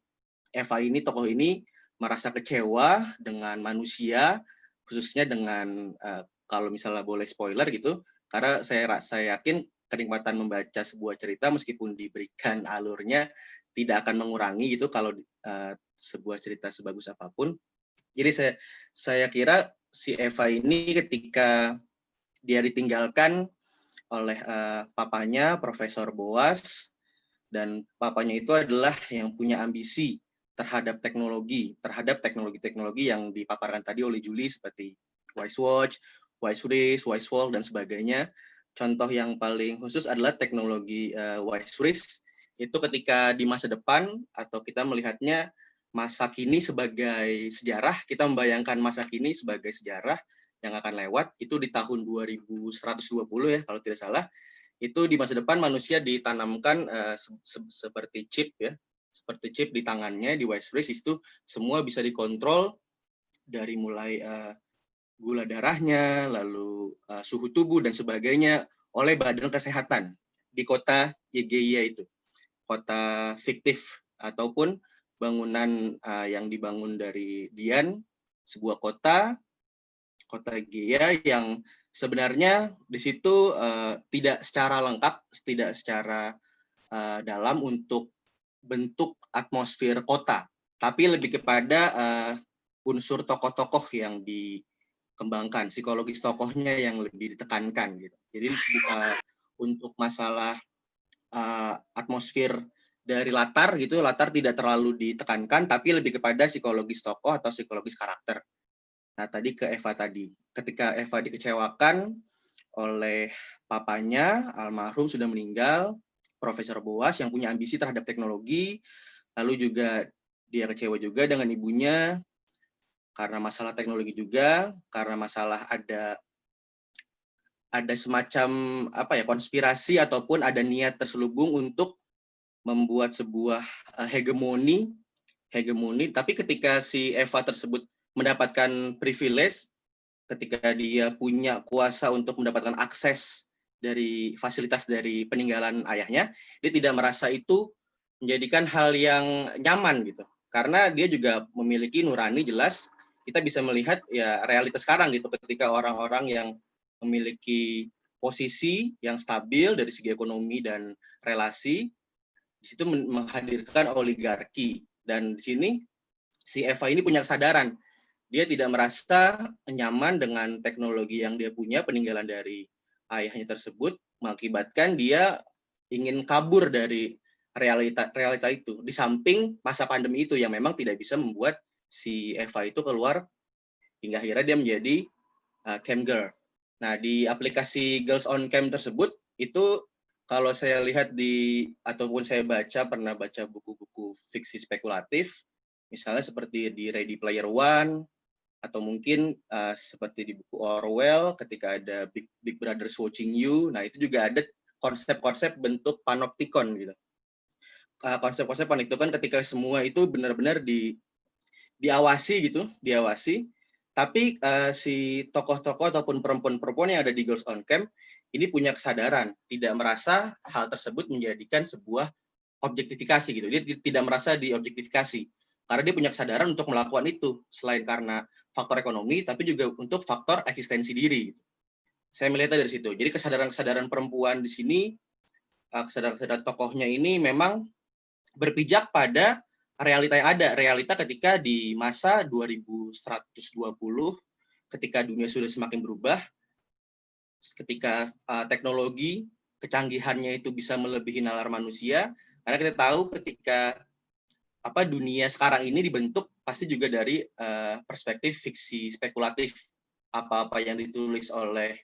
Eva ini, tokoh ini merasa kecewa dengan manusia, khususnya dengan kalau misalnya boleh spoiler gitu, karena saya yakin kenikmatan membaca sebuah cerita meskipun diberikan alurnya tidak akan mengurangi gitu kalau sebuah cerita sebagus apapun. Jadi saya kira si Eva ini ketika dia ditinggalkan oleh papanya Profesor Boas, dan papanya itu adalah yang punya ambisi terhadap teknologi yang dipaparkan tadi oleh Julie seperti Wise Watch, Wise Wrist, Wise Walk dan sebagainya. Contoh yang paling khusus adalah teknologi Wise Wrist. Itu ketika di masa depan atau kita melihatnya masa kini sebagai sejarah, kita membayangkan masa kini sebagai sejarah yang akan lewat itu di tahun 2120 ya kalau tidak salah. Itu di masa depan manusia ditanamkan seperti chip ya, seperti chip di tangannya di Wise Wrist, itu semua bisa dikontrol dari mulai gula darahnya, lalu suhu tubuh dan sebagainya oleh Badan Kesehatan di kota Yegeia itu, kota fiktif ataupun bangunan yang dibangun dari Dian, sebuah kota Yegeia yang sebenarnya di situ tidak secara lengkap, tidak secara dalam untuk bentuk atmosfer kota, tapi lebih kepada unsur tokoh-tokoh yang dikembangkan, psikologis tokohnya yang lebih ditekankan gitu. Jadi untuk masalah atmosfer dari latar gitu, latar tidak terlalu ditekankan, tapi lebih kepada psikologis tokoh atau psikologis karakter. Nah, tadi ke Eva tadi. Ketika Eva dikecewakan oleh papanya, almarhum sudah meninggal, Profesor Boas yang punya ambisi terhadap teknologi, lalu juga dia kecewa juga dengan ibunya, karena masalah teknologi juga, karena masalah ada semacam konspirasi ataupun ada niat terselubung untuk membuat sebuah hegemoni, tapi ketika si Eva tersebut mendapatkan privilege, ketika dia punya kuasa untuk mendapatkan akses dari fasilitas dari peninggalan ayahnya, dia tidak merasa itu menjadikan hal yang nyaman gitu. Karena dia juga memiliki nurani jelas, kita bisa melihat ya realitas sekarang gitu, ketika orang-orang yang memiliki posisi yang stabil dari segi ekonomi dan relasi, di situ menghadirkan oligarki Dan di sini si Eva ini punya kesadaran. Dia tidak merasa nyaman dengan teknologi yang dia punya, peninggalan dari ayahnya tersebut, mengakibatkan dia ingin kabur dari realita itu. Di samping masa pandemi itu yang memang tidak bisa membuat si Eva itu keluar hingga akhirnya dia menjadi cam girl. Nah, di aplikasi Girls on Cam tersebut itu kalau saya lihat ataupun saya pernah baca buku-buku fiksi spekulatif, misalnya seperti di Ready Player One, atau mungkin seperti di buku Orwell ketika ada Big Brothers Watching You. Nah, itu juga ada konsep-konsep bentuk panoptikon gitu. Konsep-konsep panoptikon ketika semua itu benar-benar diawasi gitu, tapi si tokoh-tokoh ataupun perempuan-perempuan yang ada di Girls on Cam ini punya kesadaran, tidak merasa hal tersebut menjadikan sebuah objektifikasi gitu. Dia tidak merasa diobjektifikasi karena dia punya kesadaran untuk melakukan itu selain karena faktor ekonomi, tapi juga untuk faktor eksistensi diri. Saya melihatnya dari situ. Jadi kesadaran-kesadaran perempuan di sini, kesadaran-kesadaran tokohnya ini memang berpijak pada realita yang ada. Realita ketika di masa 2120, ketika dunia sudah semakin berubah, ketika teknologi, kecanggihannya itu bisa melebihi nalar manusia, karena kita tahu ketika dunia sekarang ini dibentuk pasti juga dari perspektif fiksi spekulatif. Apa-apa yang ditulis oleh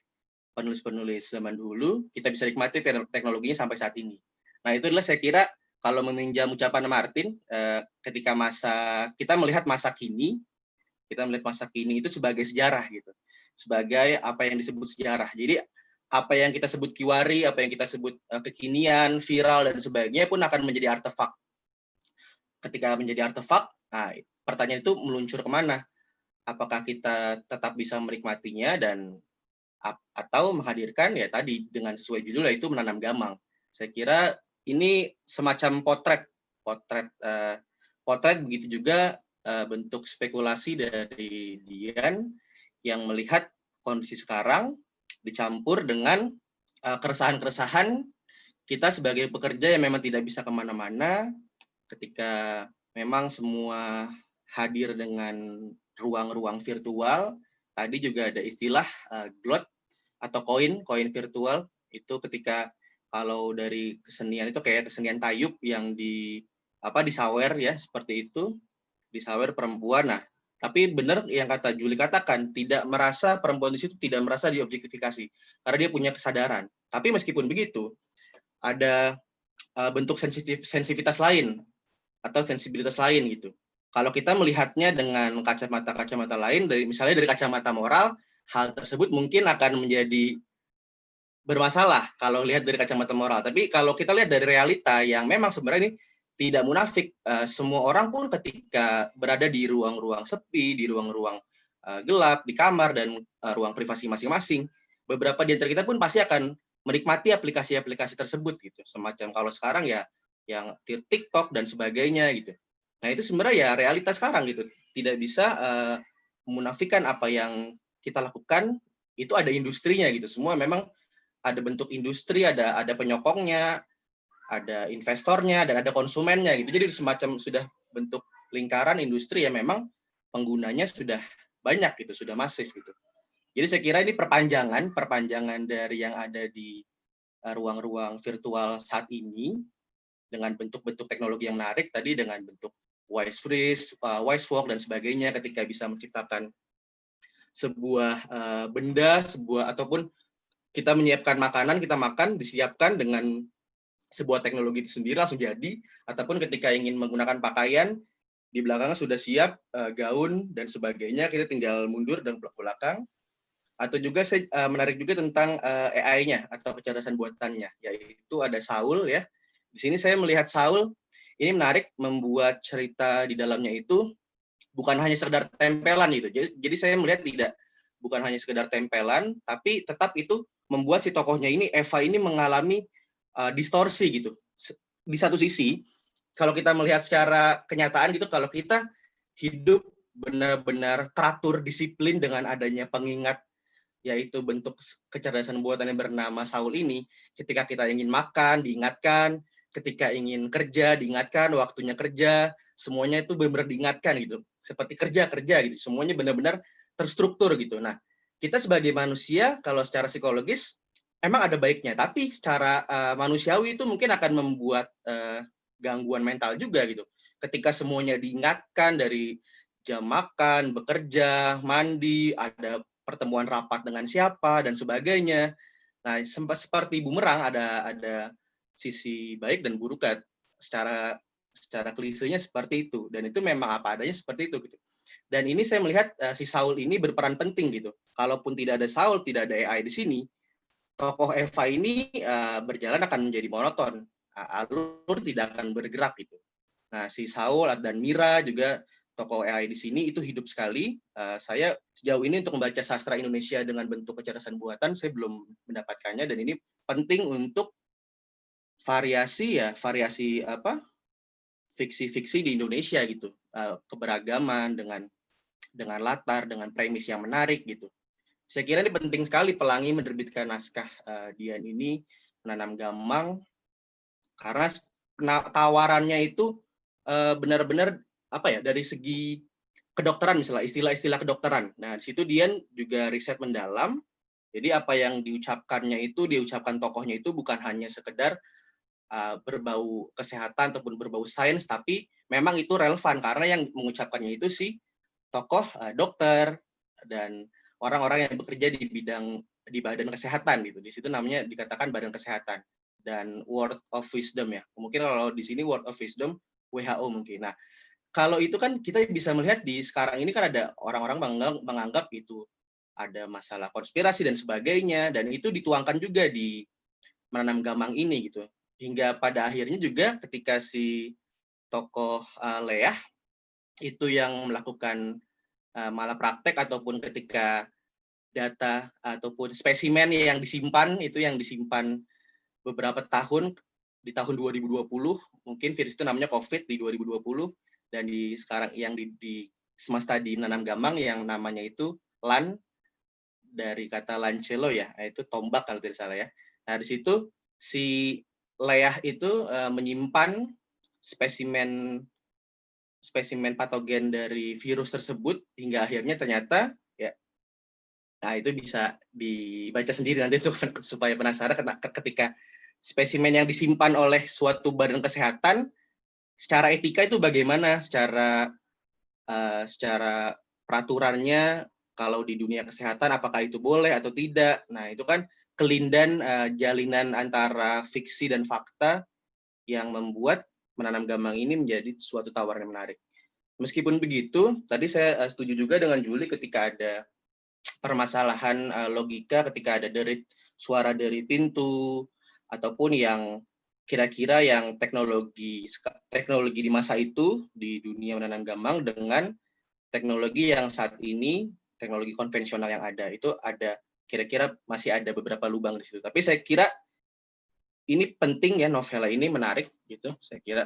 penulis-penulis zaman dulu, kita bisa nikmati teknologinya sampai saat ini. Nah, itu adalah saya kira kalau meminjam ucapan Martin, ketika kita melihat masa kini itu sebagai sejarah gitu, sebagai apa yang disebut sejarah. Jadi apa yang kita sebut kiwari, apa yang kita sebut kekinian, viral dan sebagainya pun akan menjadi artefak. Ketika menjadi artefak, nah, pertanyaan itu meluncur kemana? Apakah kita tetap bisa menikmatinya atau menghadirkan ya tadi dengan sesuai judul yaitu menanam gamang. Saya kira ini semacam potret begitu juga bentuk spekulasi dari Dian yang melihat kondisi sekarang dicampur dengan keresahan-keresahan kita sebagai pekerja yang memang tidak bisa kemana-mana ketika memang semua hadir dengan ruang-ruang virtual. Tadi juga ada istilah GLOT atau koin virtual, itu ketika kalau dari kesenian itu kayak kesenian tayub yang disawer ya, seperti itu, disawer perempuan. Nah, tapi benar yang kata Juli katakan, tidak merasa perempuan di situ tidak merasa diobjektifikasi karena dia punya kesadaran. Tapi meskipun begitu, ada bentuk sensitivitas lain atau sensibilitas lain gitu. Kalau kita melihatnya dengan kacamata lain, misalnya dari kacamata moral, hal tersebut mungkin akan menjadi bermasalah kalau lihat dari kacamata moral. Tapi kalau kita lihat dari realita yang memang sebenarnya ini tidak munafik, semua orang pun ketika berada di ruang-ruang sepi, di ruang-ruang gelap, di kamar dan ruang privasi masing-masing, beberapa di antara kita pun pasti akan menikmati aplikasi-aplikasi tersebut gitu. Semacam kalau sekarang ya yang TikTok dan sebagainya gitu. Nah, itu sebenarnya ya realitas sekarang gitu. Tidak bisa memunafikan apa yang kita lakukan, itu ada industrinya gitu. Semua memang ada bentuk industri, ada penyokongnya, ada investornya, dan ada konsumennya gitu. Jadi semacam sudah bentuk lingkaran industri yang memang penggunanya sudah banyak gitu, sudah masif gitu. Jadi saya kira ini perpanjangan dari yang ada di ruang-ruang virtual saat ini dengan bentuk-bentuk teknologi yang menarik tadi, dengan bentuk wise freeze, wise walk dan sebagainya, ketika bisa menciptakan sebuah benda, ataupun kita menyiapkan makanan, kita makan, disiapkan dengan sebuah teknologi itu sendiri langsung jadi, ataupun ketika ingin menggunakan pakaian, di belakangnya sudah siap gaun dan sebagainya, kita tinggal mundur dan belakang. Atau juga menarik juga tentang AI-nya atau kecerdasan buatannya, yaitu ada Saul ya. Di sini saya melihat Saul ini menarik, membuat cerita di dalamnya itu bukan hanya sekedar tempelan gitu. Jadi saya melihat bukan hanya sekedar tempelan, tapi tetap itu membuat si tokohnya ini, Eva ini mengalami distorsi gitu. Di satu sisi, kalau kita melihat secara kenyataan gitu, kalau kita hidup benar-benar teratur, disiplin dengan adanya pengingat, yaitu bentuk kecerdasan buatan yang bernama Saul ini, ketika kita ingin makan, diingatkan, ketika ingin kerja, diingatkan waktunya kerja, semuanya itu benar-benar diingatkan gitu, seperti kerja gitu, semuanya benar-benar terstruktur gitu. Nah, kita sebagai manusia kalau secara psikologis emang ada baiknya, tapi secara manusiawi itu mungkin akan membuat gangguan mental juga gitu. Ketika semuanya diingatkan dari jam makan, bekerja, mandi, ada pertemuan rapat dengan siapa dan sebagainya. Nah, seperti bumerang ada sisi baik dan buruk kan. Secara klisenya seperti itu, dan itu memang apa adanya seperti itu gitu. Dan ini saya melihat si Saul ini berperan penting gitu. Kalaupun tidak ada Saul, tidak ada AI di sini, tokoh Eva ini berjalan akan menjadi monoton, alur tidak akan bergerak gitu. Nah, si Saul dan Mira juga tokoh AI di sini itu hidup sekali. Saya sejauh ini untuk membaca sastra Indonesia dengan bentuk kecerdasan buatan saya belum mendapatkannya, dan ini penting untuk variasi fiksi-fiksi di Indonesia gitu, keberagaman dengan latar, dengan premis yang menarik gitu. Saya kira ini penting sekali Pelangi menerbitkan naskah Dian ini, Menanam Gamang, karena tawarannya itu benar-benar dari segi kedokteran, misalnya istilah-istilah kedokteran. Nah, di situ Dian juga riset mendalam. Jadi apa yang diucapkan tokohnya itu bukan hanya sekedar berbau kesehatan ataupun berbau sains, tapi memang itu relevan karena yang mengucapkannya itu si tokoh dokter dan orang-orang yang bekerja di badan kesehatan gitu. Di situ namanya dikatakan badan kesehatan, dan word of wisdom ya. Mungkin kalau di sini word of wisdom WHO mungkin. Nah, kalau itu kan kita bisa melihat di sekarang ini kan ada orang-orang menganggap itu ada masalah konspirasi dan sebagainya, dan itu dituangkan juga di Menanam Gamang ini gitu. Hingga pada akhirnya juga ketika si tokoh Leah itu yang melakukan malapraktek, ataupun ketika data ataupun spesimen yang disimpan beberapa tahun, di tahun 2020 mungkin virus itu namanya COVID di 2020, dan di sekarang yang di semesta di Menanam Gamang yang namanya itu lan, dari kata lancelo ya, itu tombak kalau tidak salah ya. Nah, di situ si Leah itu menyimpan spesimen patogen dari virus tersebut, hingga akhirnya ternyata ya, nah itu bisa dibaca sendiri nanti tuh supaya penasaran ketika spesimen yang disimpan oleh suatu badan kesehatan secara etika itu bagaimana, secara peraturannya kalau di dunia kesehatan apakah itu boleh atau tidak. Nah, itu kan kelindan jalinan antara fiksi dan fakta yang membuat Menanam Gamang ini menjadi suatu tawaran yang menarik. Meskipun begitu, tadi saya setuju juga dengan Juli ketika ada permasalahan logika, ketika ada suara dari pintu, ataupun yang kira-kira yang teknologi di masa itu di dunia Menanam Gamang dengan teknologi yang saat ini, teknologi konvensional yang ada, itu ada kira-kira masih ada beberapa lubang di situ. Tapi saya kira ini penting ya, novela ini menarik gitu. Saya kira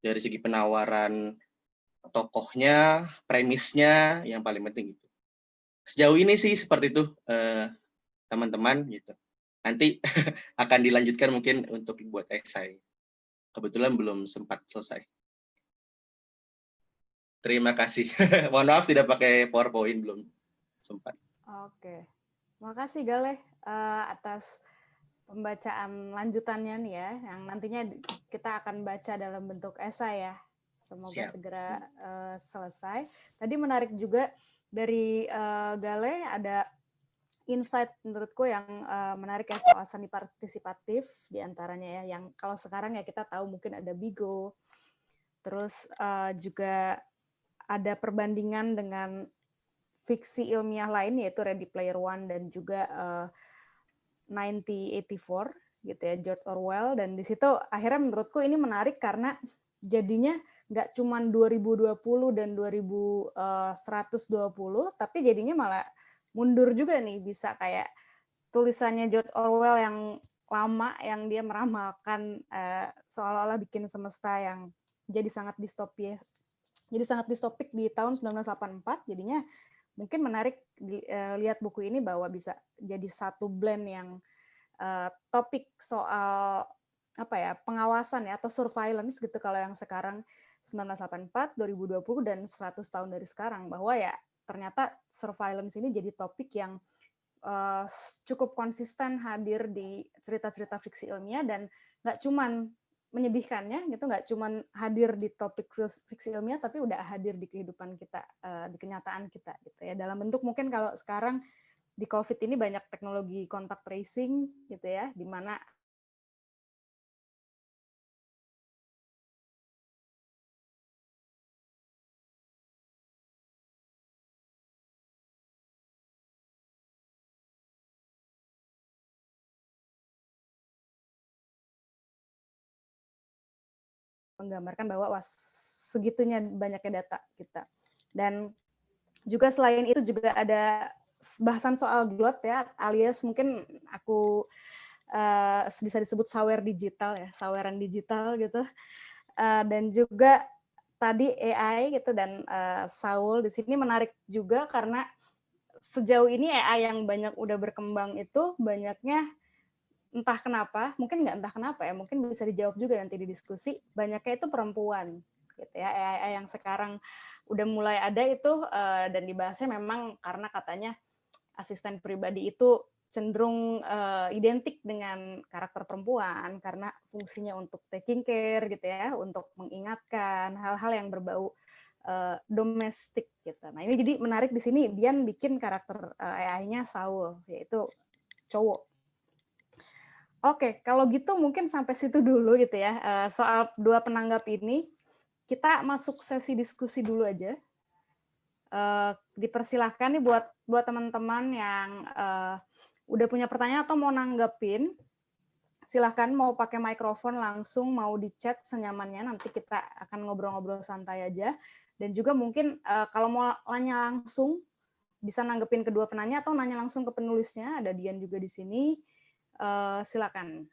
dari segi penawaran tokohnya, premisnya yang paling penting gitu. Sejauh ini sih seperti itu teman-teman gitu. Nanti akan dilanjutkan mungkin untuk buat esai. Kebetulan belum sempat selesai. Terima kasih. Mohon maaf tidak pakai PowerPoint, belum sempat. Oke. Makasih Galeh atas pembacaan lanjutannya nih ya, yang nantinya kita akan baca dalam bentuk esai ya. Semoga segera selesai. Tadi menarik juga dari Galeh ada insight menurutku yang menarik ya soal seni partisipatif diantaranya ya, yang kalau sekarang ya kita tahu mungkin ada Bigo, terus juga ada perbandingan dengan fiksi ilmiah lain yaitu Ready Player One dan juga 1984 gitu ya, George Orwell. Dan di situ akhirnya menurutku ini menarik karena jadinya nggak cuma 2020 dan 2120, tapi jadinya malah mundur juga nih, bisa kayak tulisannya George Orwell yang lama yang dia meramalkan seolah-olah bikin semesta yang jadi sangat distopia. Jadi sangat distopik di tahun 1984, jadinya mungkin menarik lihat buku ini bahwa bisa jadi satu blend yang topik soal apa ya, pengawasan ya atau surveillance gitu kalau yang sekarang 1984, 2020, dan 100 tahun dari sekarang, bahwa ya ternyata surveillance ini jadi topik yang cukup konsisten hadir di cerita-cerita fiksi ilmiah, dan nggak cuman menyedihkannya gitu, nggak cuman hadir di topik fiksi ilmiah, tapi udah hadir di kehidupan kita, di kenyataan kita gitu ya, dalam bentuk mungkin kalau sekarang di COVID ini banyak teknologi contact tracing gitu ya, di mana menggambarkan bahwa wah, segitunya banyaknya data kita. Dan juga selain itu juga ada bahasan soal GLOT ya, alias mungkin aku bisa disebut sawer digital ya, saweran digital gitu. Dan juga tadi AI gitu, dan Saul di sini menarik juga karena sejauh ini AI yang banyak udah berkembang itu banyaknya entah kenapa, mungkin nggak entah kenapa ya, mungkin bisa dijawab juga nanti di diskusi, banyaknya itu perempuan gitu ya. AI yang sekarang udah mulai ada itu dan dibahasnya memang karena katanya asisten pribadi itu cenderung identik dengan karakter perempuan karena fungsinya untuk taking care gitu ya, untuk mengingatkan hal-hal yang berbau domestik gitu. Nah, ini jadi menarik di sini Dian bikin karakter AI-nya Saul, yaitu cowok. Oke, kalau gitu mungkin sampai situ dulu gitu ya. Soal dua penanggap ini, kita masuk sesi diskusi dulu aja. Dipersilahkan nih buat teman-teman yang udah punya pertanyaan atau mau nanggepin, silahkan mau pakai mikrofon langsung, mau di chat senyamannya, nanti kita akan ngobrol-ngobrol santai aja. Dan juga mungkin kalau mau nanya langsung, bisa nanggepin kedua penanya atau nanya langsung ke penulisnya, ada Dian juga di sini. Silakan.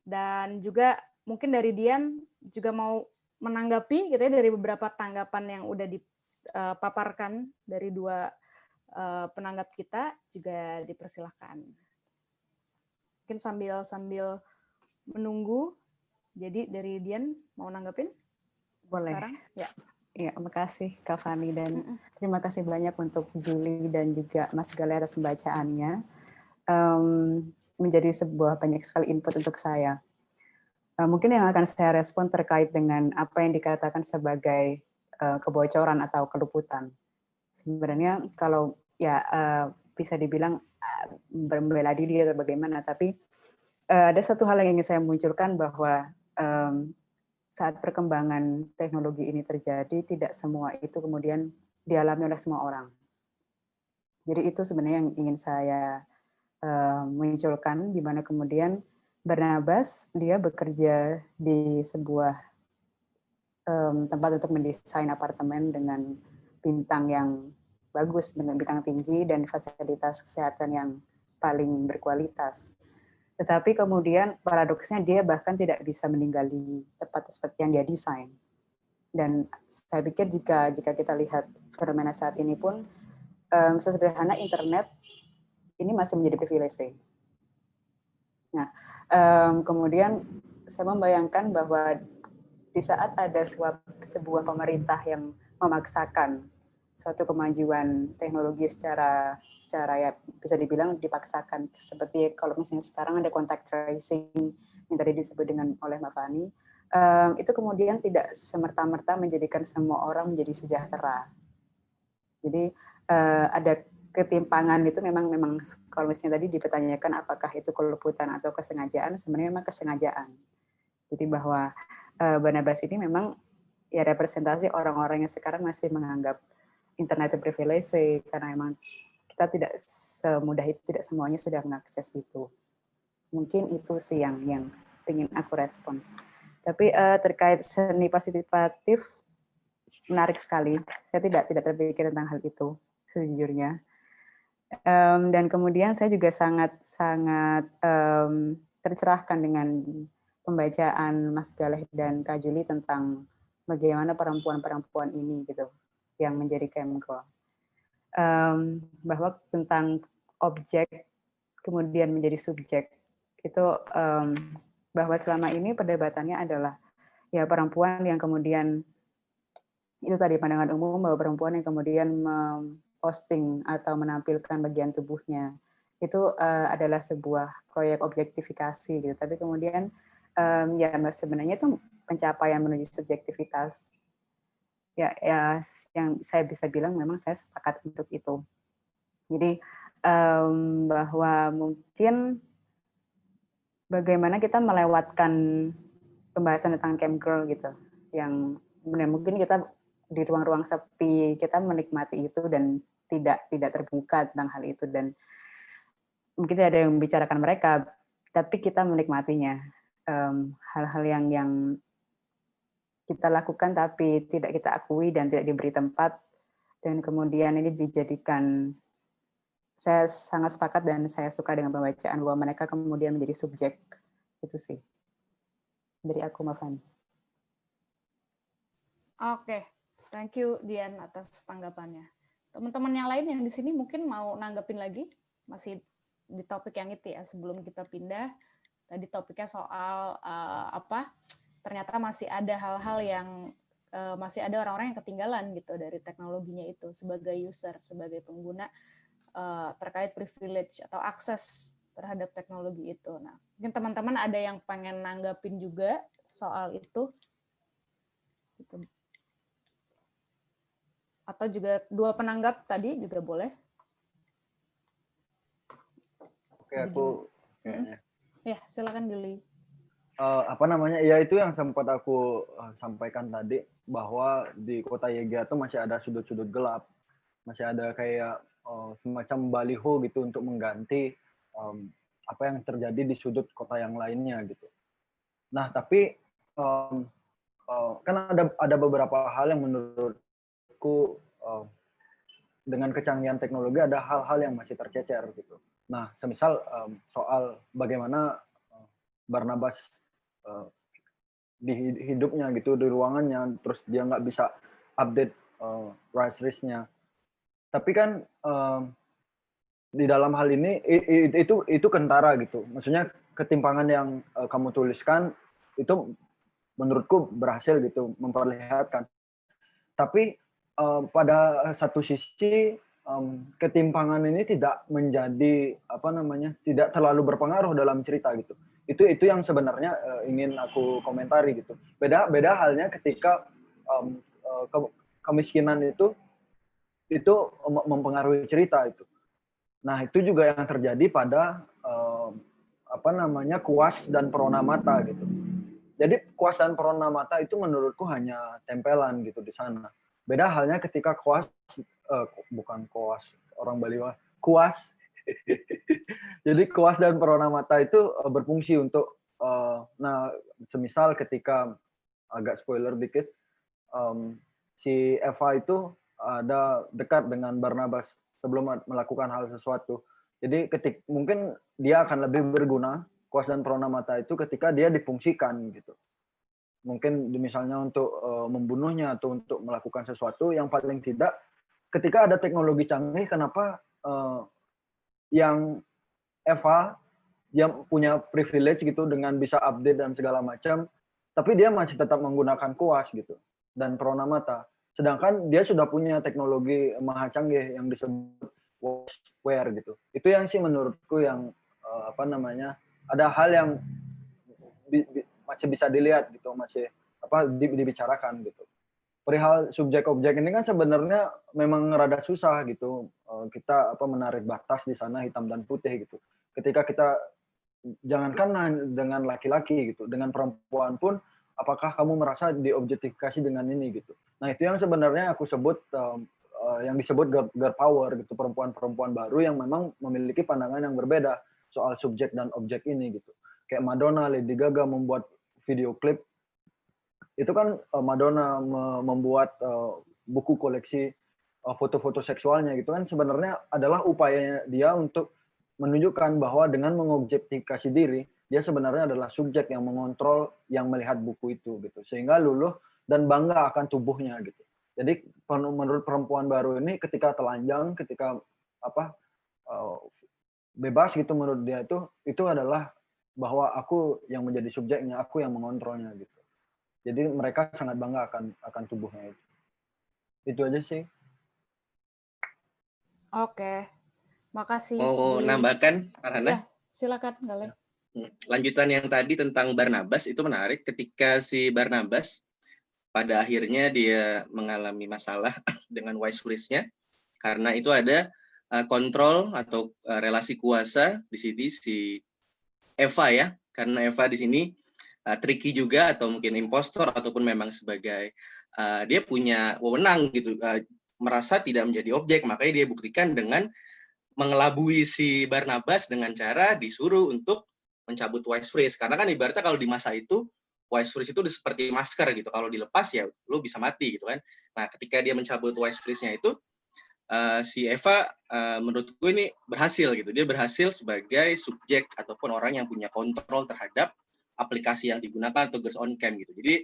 Dan juga mungkin dari Dian juga mau menanggapi gitu ya, dari beberapa tanggapan yang udah dipaparkan dari dua penanggap kita, juga dipersilahkan. Mungkin sambil menunggu, jadi dari Dian mau nanggepin? Boleh. Sekarang? Ya. Ya, makasih Kak Fani, dan terima kasih banyak untuk Julie dan juga Mas Galih atas pembacaannya. Menjadi sebuah banyak sekali input untuk saya. Mungkin yang akan saya respon terkait dengan apa yang dikatakan sebagai kebocoran atau keluputan. Sebenarnya kalau ya bisa dibilang membela diri atau bagaimana, tapi ada satu hal yang ingin saya munculkan bahwa saat perkembangan teknologi ini terjadi, tidak semua itu kemudian dialami oleh semua orang. Jadi itu sebenarnya yang ingin saya munculkan, di mana kemudian Barnabas dia bekerja di sebuah tempat untuk mendesain apartemen dengan bintang yang bagus, dengan bintang tinggi dan fasilitas kesehatan yang paling berkualitas. Tetapi kemudian paradoksnya dia bahkan tidak bisa meninggali tempat seperti yang dia desain. Dan saya pikir jika kita lihat fenomena saat ini pun sesederhana internet ini masih menjadi privilege. Nah, kemudian saya membayangkan bahwa di saat ada sebuah pemerintah yang memaksakan suatu kemajuan teknologi secara ya bisa dibilang dipaksakan, seperti kalau misalnya sekarang ada contact tracing yang tadi disebut oleh Mbak Fani, itu kemudian tidak semerta-merta menjadikan semua orang menjadi sejahtera. Jadi ada ketimpangan itu memang kalau misalnya tadi dipertanyakan apakah itu keluputan atau kesengajaan, sebenarnya memang kesengajaan. Jadi bahwa Barnabas ini memang ya representasi orang-orang yang sekarang masih menganggap internet privilege karena memang kita tidak semudah itu, tidak semuanya sudah mengakses itu. Mungkin itu sih yang ingin aku respons. Tapi terkait seni partisipatif menarik sekali. Saya tidak terpikir tentang hal itu sejujurnya. Dan kemudian saya juga sangat tercerahkan dengan pembacaan Mas Galih dan Kak Julie tentang bagaimana perempuan-perempuan ini gitu yang menjadi Kemko. Bahwa tentang objek kemudian menjadi subjek itu bahwa selama ini perdebatannya adalah ya perempuan yang kemudian itu tadi pandangan umum bahwa perempuan yang kemudian memposting atau menampilkan bagian tubuhnya itu adalah sebuah proyek objektifikasi gitu. Tapi kemudian ya sebenarnya itu pencapaian menuju subjektivitas. Ya, yang saya bisa bilang memang saya sepakat untuk itu. Jadi bahwa mungkin bagaimana kita melewatkan pembahasan tentang camp girl gitu, yang mungkin kita di ruang-ruang sepi kita menikmati itu dan tidak terbuka tentang hal itu, dan mungkin tidak ada yang membicarakan mereka, tapi kita menikmatinya. Hal-hal yang kita lakukan tapi tidak kita akui dan tidak diberi tempat, dan kemudian ini dijadikan, saya sangat sepakat dan saya suka dengan pembacaan bahwa mereka kemudian menjadi subjek. Itu sih dari aku, Mafan. Oke, thank you Dian atas tanggapannya. Teman-teman yang lain yang di sini mungkin mau nanggepin lagi, masih di topik yang itu ya, sebelum kita pindah. Tadi topiknya soal ternyata masih ada hal-hal yang masih ada orang-orang yang ketinggalan gitu dari teknologinya itu sebagai user, sebagai pengguna, terkait privilege atau akses terhadap teknologi itu. Nah, mungkin teman-teman ada yang pengen nanggapin juga soal itu, gitu. Atau juga dua penanggap tadi juga boleh. Oke, aku kayaknya. Ya, silakan Juli. Ya itu yang sempat aku sampaikan tadi, bahwa di kota Yega itu masih ada sudut-sudut gelap, masih ada kayak semacam baliho gitu untuk mengganti apa yang terjadi di sudut kota yang lainnya gitu. Nah tapi kan ada beberapa hal yang menurutku dengan kecanggihan teknologi ada hal-hal yang masih tercecer gitu. Nah semisal soal bagaimana Barnabas di hidupnya gitu, di ruangannya, terus dia nggak bisa update rise risk-nya. Tapi kan di dalam hal ini itu kentara gitu. Maksudnya ketimpangan yang kamu tuliskan itu menurutku berhasil gitu memperlihatkan. Tapi pada satu sisi ketimpangan ini tidak menjadi tidak terlalu berpengaruh dalam cerita gitu. Itu yang sebenarnya ingin aku komentari gitu. Beda halnya ketika kemiskinan itu mempengaruhi cerita itu. Nah itu juga yang terjadi pada kuas dan perona mata gitu. Jadi kuas dan perona mata itu menurutku hanya tempelan gitu di sana. Beda halnya ketika kuas orang Bali kuas. Jadi kuas dan perona mata itu berfungsi untuk semisal ketika agak spoiler dikit, si Eva itu ada dekat dengan Barnabas sebelum melakukan hal sesuatu. Jadi mungkin dia akan lebih berguna kuas dan perona mata itu ketika dia difungsikan gitu. Mungkin misalnya untuk membunuhnya atau untuk melakukan sesuatu, yang paling tidak ketika ada teknologi canggih, kenapa yang Eva dia punya privilege gitu dengan bisa update dan segala macam, tapi dia masih tetap menggunakan kuas gitu dan perona mata. Sedangkan dia sudah punya teknologi maha canggih yang disebut watchware gitu. Itu yang sih menurutku yang ada hal yang masih bisa dilihat gitu, masih dibicarakan gitu. Perihal subjek objek ini kan sebenarnya memang rada susah gitu. Kita menarik batas di sana hitam dan putih gitu. Ketika kita jangankan dengan laki-laki gitu, dengan perempuan pun apakah kamu merasa diobjektifikasi dengan ini gitu. Nah, itu yang sebenarnya aku sebut yang disebut girl power gitu, perempuan-perempuan baru yang memang memiliki pandangan yang berbeda soal subjek dan objek ini gitu. Kayak Madonna, Lady Gaga membuat video klip, itu kan Madonna membuat buku koleksi foto-foto seksualnya gitu kan, sebenarnya adalah upayanya dia untuk menunjukkan bahwa dengan mengobjektifikasi diri, dia sebenarnya adalah subjek yang mengontrol, yang melihat buku itu gitu, sehingga luluh dan bangga akan tubuhnya gitu. Jadi menurut perempuan baru ini ketika telanjang, ketika bebas gitu, menurut dia itu adalah bahwa aku yang menjadi subjeknya, aku yang mengontrolnya gitu. Jadi mereka sangat bangga akan tubuhnya itu. Itu aja sih. Oke, makasih. Mau nambahkan, Farhana? Ya, silakan, Galeh. Lanjutan yang tadi tentang Barnabas itu menarik. Ketika si Barnabas pada akhirnya dia mengalami masalah dengan wise priest-nya, karena itu ada kontrol atau relasi kuasa di sini si Eva ya, karena Eva di sini tricky juga atau mungkin impostor ataupun memang sebagai dia punya wewenang gitu, merasa tidak menjadi objek, makanya dia buktikan dengan mengelabui si Barnabas dengan cara disuruh untuk mencabut wise phrase. Karena kan ibaratnya kalau di masa itu wise phrase itu udah seperti masker gitu. Kalau dilepas ya lu bisa mati gitu kan. Nah, ketika dia mencabut wise phrase-nya itu si Eva menurutku ini berhasil gitu. Dia berhasil sebagai subjek ataupun orang yang punya kontrol terhadap aplikasi yang digunakan atau girls on cam gitu. Jadi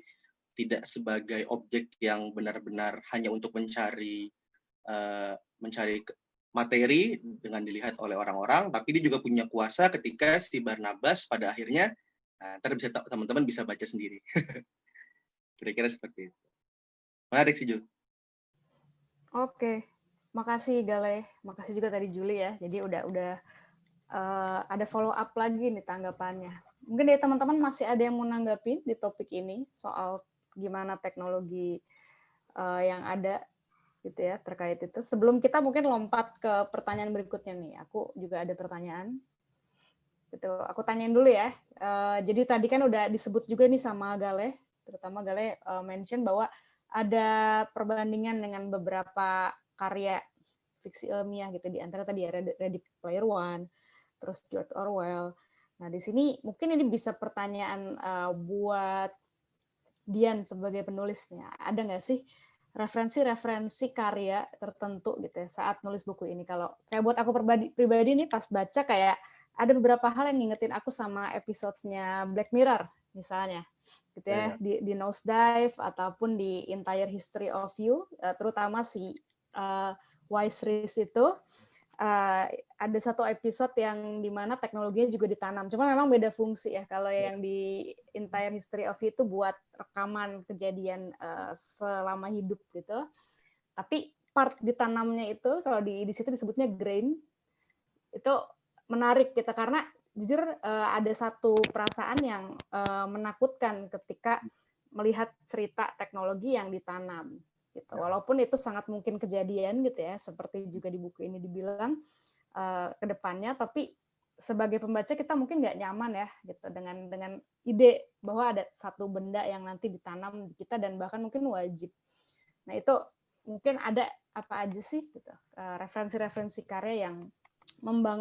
tidak sebagai objek yang benar-benar hanya untuk mencari materi dengan dilihat oleh orang-orang, tapi dia juga punya kuasa ketika si Barnabas pada akhirnya, ntar bisa teman-teman bisa baca sendiri. Kira-kira seperti itu. Menarik sih, Ju. Oke, makasih Galeh, makasih juga tadi Juli ya. Jadi udah ada follow up lagi nih tanggapannya. Mungkin dari teman-teman masih ada yang mau nanggapin di topik ini soal gimana teknologi yang ada gitu ya terkait itu. Sebelum kita mungkin lompat ke pertanyaan berikutnya nih, aku juga ada pertanyaan. Gitu. Aku tanyain dulu ya. Jadi tadi kan udah disebut juga nih sama Galeh, terutama Galeh mention bahwa ada perbandingan dengan beberapa karya fiksi ilmiah gitu, di antara tadi ya Ready Player One, terus George Orwell. Nah di sini mungkin ini bisa pertanyaan buat Dian sebagai penulisnya. Ada nggak sih referensi-referensi karya tertentu gitu ya saat nulis buku ini? Kalau kayak buat aku pribadi nih pas baca kayak ada beberapa hal yang ngingetin aku sama episodenya Black Mirror misalnya, gitu ya, di Nosedive ataupun di Entire History of You, terutama si Wise Risk itu. Ada satu episode yang dimana teknologinya juga ditanam, cuma memang beda fungsi ya. Kalau yang di Entire History of You itu buat rekaman kejadian selama hidup gitu, tapi part ditanamnya itu kalau di situ disebutnya grain, itu menarik kita karena jujur ada satu perasaan yang menakutkan ketika melihat cerita teknologi yang ditanam gitu. Walaupun itu sangat mungkin kejadian gitu ya, seperti juga di buku ini dibilang ke depannya, tapi sebagai pembaca kita mungkin nggak nyaman ya gitu dengan ide bahwa ada satu benda yang nanti ditanam di kita dan bahkan mungkin wajib. Nah itu mungkin ada apa aja sih gitu referensi-referensi karya yang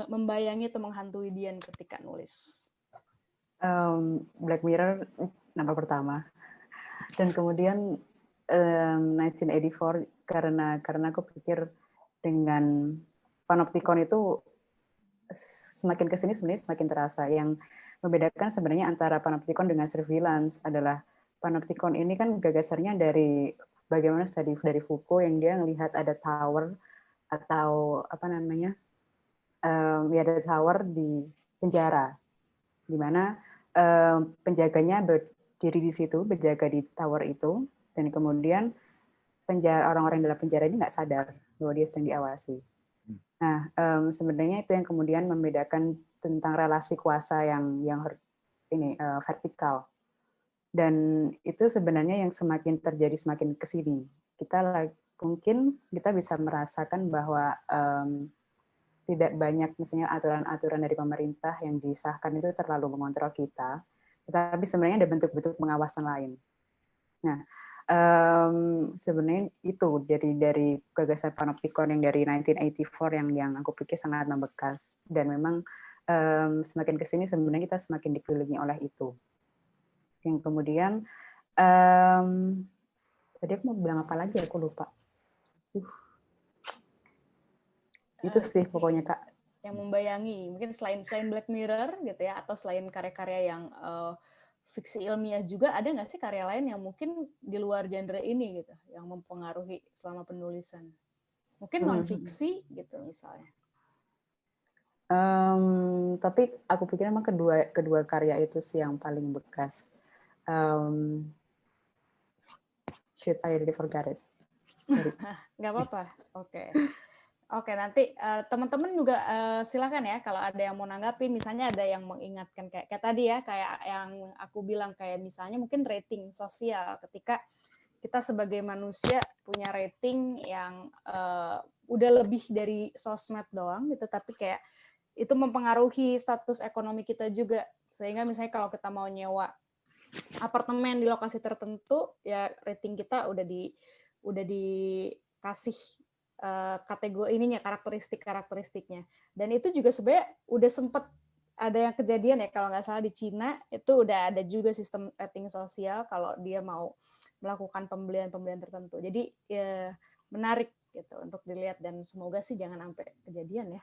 membayangi atau menghantui Dian ketika nulis? Black Mirror nama pertama, dan kemudian 1984 karena aku pikir dengan panoptikon itu semakin kesini sebenarnya semakin terasa. Yang membedakan sebenarnya antara panoptikon dengan surveillance adalah panoptikon ini kan gagasannya dari bagaimana dari Foucault yang dia melihat ada tower atau apa namanya ya ada tower di penjara, di mana penjaganya berdiri di situ, berjaga di tower itu, dan kemudian orang-orang dalam penjara ini nggak sadar bahwa dia sedang diawasi. Nah, sebenarnya itu yang kemudian membedakan tentang relasi kuasa yang ini vertikal, dan itu sebenarnya yang semakin terjadi semakin kesini. Mungkin kita bisa merasakan bahwa tidak banyak misalnya aturan-aturan dari pemerintah yang disahkan itu terlalu mengontrol kita, tetapi sebenarnya ada bentuk-bentuk pengawasan lain. Nah, sebenarnya itu dari gagasan panoptikon yang dari 1984 yang aku pikir sangat membekas, dan memang semakin kesini sebenarnya kita semakin dikelilingi oleh itu. Yang kemudian tadi aku mau bilang apa lagi aku lupa. Itu sih pokoknya Kak yang membayangi mungkin selain Black Mirror gitu ya, atau selain karya-karya yang fiksi ilmiah juga, ada nggak sih karya lain yang mungkin di luar genre ini gitu yang mempengaruhi selama penulisan, mungkin non fiksi gitu misalnya? Tapi aku pikir memang kedua karya itu sih yang paling bekas. Should I Really Forget It? Sorry. Nggak apa-apa. Oke, nanti teman-teman juga silakan ya kalau ada yang mau nanggapi, misalnya ada yang mengingatkan kayak tadi ya, kayak yang aku bilang kayak misalnya mungkin rating sosial ketika kita sebagai manusia punya rating yang udah lebih dari sosmed doang gitu, tapi kayak itu mempengaruhi status ekonomi kita juga, sehingga misalnya kalau kita mau nyewa apartemen di lokasi tertentu ya rating kita udah dikasih kategori ininya, karakteristiknya. Dan itu juga sebenarnya udah sempet ada yang kejadian ya, kalau nggak salah di Cina itu udah ada juga sistem rating sosial kalau dia mau melakukan pembelian tertentu. Jadi ya menarik gitu untuk dilihat, dan semoga sih jangan sampai kejadian ya.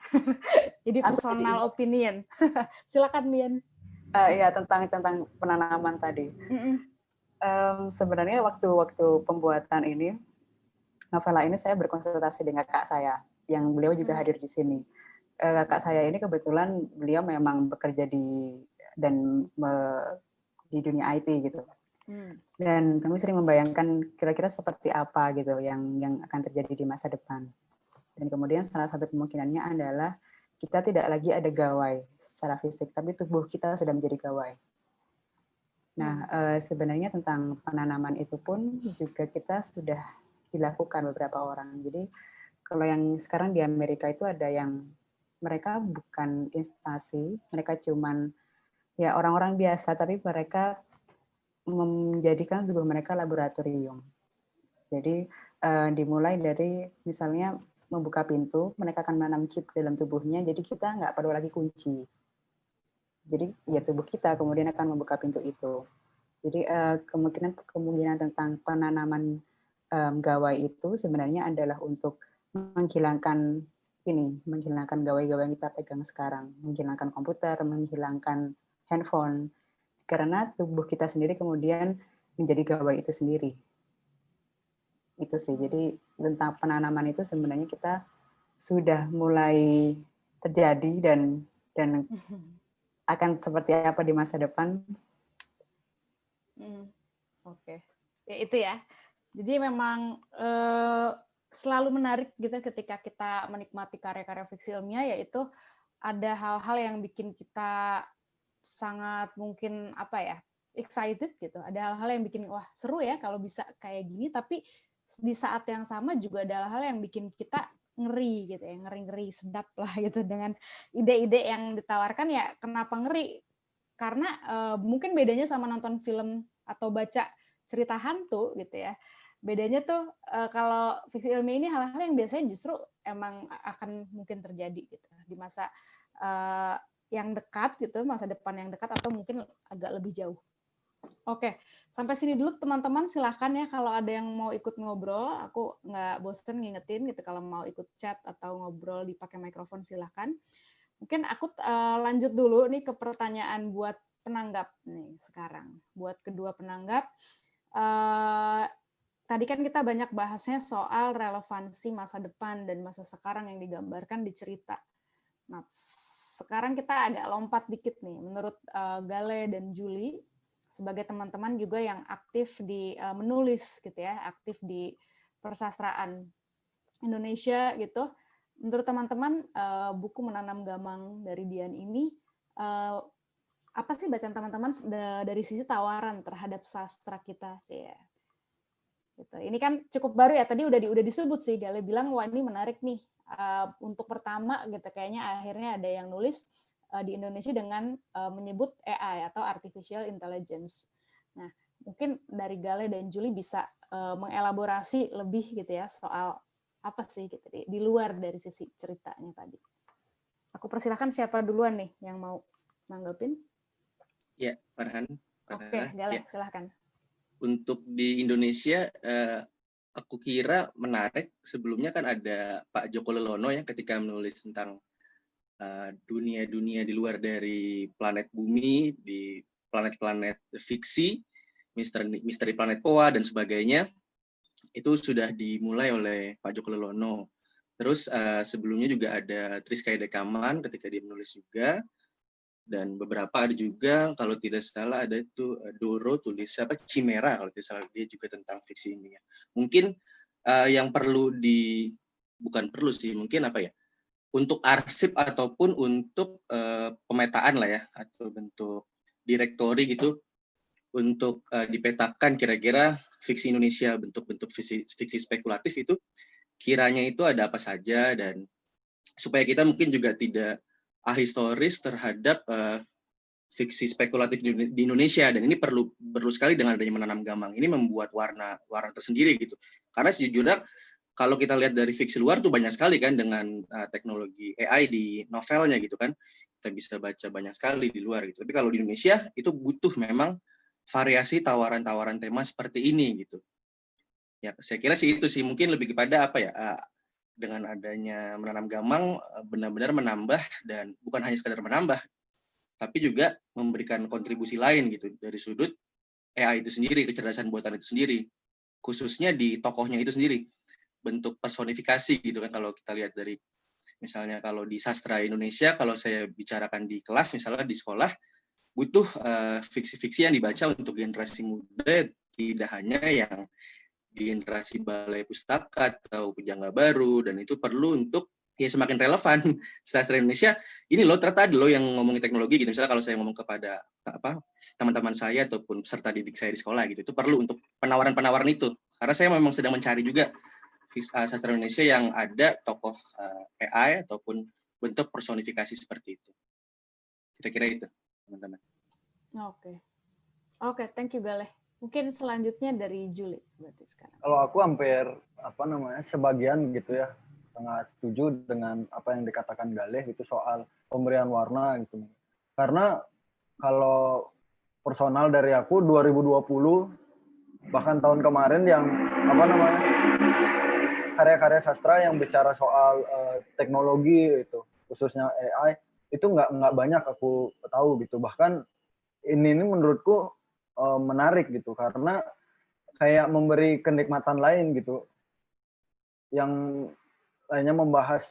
Jadi personal opinion. Silakan Mian. Ya, tentang penanaman tadi. Sebenarnya waktu pembuatan ini, novela ini saya berkonsultasi dengan kakak saya, yang beliau juga hadir di sini. Kakak saya ini kebetulan beliau memang bekerja di dunia IT gitu. Dan kami sering membayangkan kira-kira seperti apa gitu yang akan terjadi di masa depan. Dan kemudian salah satu kemungkinannya adalah kita tidak lagi ada gawai secara fisik, tapi tubuh kita sudah menjadi gawai. Nah, sebenarnya tentang penanaman itu pun juga kita sudah dilakukan beberapa orang. Jadi kalau yang sekarang di Amerika itu ada yang mereka bukan instansi, mereka cuman ya orang-orang biasa, tapi mereka menjadikan tubuh mereka laboratorium. Jadi dimulai dari misalnya membuka pintu, mereka akan menanam chip dalam tubuhnya, jadi kita nggak perlu lagi kunci. Jadi ya tubuh kita kemudian akan membuka pintu itu. Jadi kemungkinan tentang penanaman gawai itu sebenarnya adalah untuk menghilangkan gawai-gawai yang kita pegang sekarang, menghilangkan komputer, menghilangkan handphone, karena tubuh kita sendiri kemudian menjadi gawai itu sendiri. Itu sih. Jadi tentang penanaman itu sebenarnya kita sudah mulai terjadi dan akan seperti apa di masa depan. Oke. Ya itu ya. Jadi memang selalu menarik gitu ketika kita menikmati karya-karya fiksi ilmiah, yaitu ada hal-hal yang bikin kita sangat mungkin excited gitu. Ada hal-hal yang bikin wah seru ya kalau bisa kayak gini, tapi di saat yang sama juga ada hal-hal yang bikin kita ngeri gitu ya, ngeri sedap lah gitu dengan ide-ide yang ditawarkan. Ya kenapa ngeri? Karena mungkin bedanya sama nonton film atau baca cerita hantu gitu ya. Bedanya tuh kalau fiksi ilmiah ini hal-hal yang biasanya justru emang akan mungkin terjadi gitu di masa yang dekat gitu, masa depan yang dekat atau mungkin agak lebih jauh. Oke, sampai sini dulu teman-teman, silahkan ya kalau ada yang mau ikut ngobrol, aku nggak bosen ngingetin gitu, kalau mau ikut chat atau ngobrol dipakai mikrofon silahkan. Mungkin aku lanjut dulu nih ke pertanyaan buat penanggap nih sekarang. Buat kedua penanggap, tadi kan kita banyak bahasnya soal relevansi masa depan dan masa sekarang yang digambarkan di cerita. Nah, sekarang kita agak lompat dikit nih, menurut Gale dan Julie, sebagai teman-teman juga yang aktif di menulis gitu ya, aktif di persastraan Indonesia gitu. Menurut teman-teman buku Menanam Gamang dari Dian ini apa sih bacaan teman-teman dari sisi tawaran terhadap sastra kita sih ya? Gitu. Ini kan cukup baru ya, tadi udah disebut sih, Gale bilang wah ini menarik nih. Untuk pertama gitu kayaknya akhirnya ada yang nulis di Indonesia dengan menyebut AI atau artificial intelligence. Nah, mungkin dari Gale dan Julie bisa mengelaborasi lebih gitu ya soal apa sih gitu di luar dari sisi ceritanya tadi. Aku persilahkan siapa duluan nih yang mau nanggepin? Ya, Farhan. Oke, Gale, ya. Silahkan. Untuk di Indonesia, aku kira menarik. Sebelumnya kan ada Pak Joko Lelono ya ketika menulis tentang dunia-dunia di luar dari planet bumi, di planet-planet fiksi, misteri planet Poa dan sebagainya. Itu sudah dimulai oleh Pak Joko Lelono. Terus sebelumnya juga ada Triskai Dekaman ketika dia menulis juga. Dan beberapa ada juga, kalau tidak salah ada itu Doro tulis Chimera kalau tidak salah, dia juga tentang fiksi ilmiah. Mungkin yang perlu bukan perlu sih, mungkin apa ya, untuk arsip ataupun untuk pemetaan lah ya, atau bentuk direktori gitu, untuk dipetakan kira-kira fiksi Indonesia, bentuk-bentuk fiksi spekulatif itu kiranya itu ada apa saja, dan supaya kita mungkin juga tidak ahistoris terhadap fiksi spekulatif di Indonesia, dan ini perlu sekali dengan adanya menanam gamang ini membuat warna tersendiri gitu. Karena sejujurnya kalau kita lihat dari fiksi luar tuh banyak sekali kan dengan teknologi AI di novelnya gitu kan, kita bisa baca banyak sekali di luar gitu. Tapi kalau di Indonesia itu butuh memang variasi tawaran-tawaran tema seperti ini gitu. Ya saya kira sih itu sih, mungkin lebih kepada apa ya, dengan adanya menanam gamang benar-benar menambah, dan bukan hanya sekadar menambah, tapi juga memberikan kontribusi lain gitu dari sudut AI itu sendiri, kecerdasan buatan itu sendiri, khususnya di tokohnya itu sendiri, bentuk personifikasi gitu kan. Kalau kita lihat dari misalnya kalau di sastra Indonesia, kalau saya bicarakan di kelas misalnya di sekolah, butuh fiksi-fiksi yang dibaca untuk generasi muda, tidak hanya yang generasi balai pustaka atau pujangga baru, dan itu perlu untuk ya semakin relevan sastra Indonesia. Ini loh ternyata ada loh yang ngomongin teknologi gitu. Misalnya kalau saya ngomong kepada teman-teman saya ataupun peserta didik saya di sekolah gitu, itu perlu untuk penawaran-penawaran itu. Karena saya memang sedang mencari juga sastra Indonesia yang ada tokoh AI ataupun bentuk personifikasi seperti itu. Kira-kira itu, teman-teman. Oke, thank you Galeh. Mungkin selanjutnya dari Julie berarti sekarang. Kalau aku hampir sebagian gitu ya, sangat setuju dengan apa yang dikatakan Galeh itu soal pemberian warna gitu. Karena kalau personal dari aku 2020 bahkan tahun kemarin yang karya-karya sastra yang bicara soal teknologi itu, khususnya AI, itu nggak banyak aku tahu gitu. Bahkan ini menurutku menarik gitu, karena kayak memberi kenikmatan lain gitu, yang lainnya membahas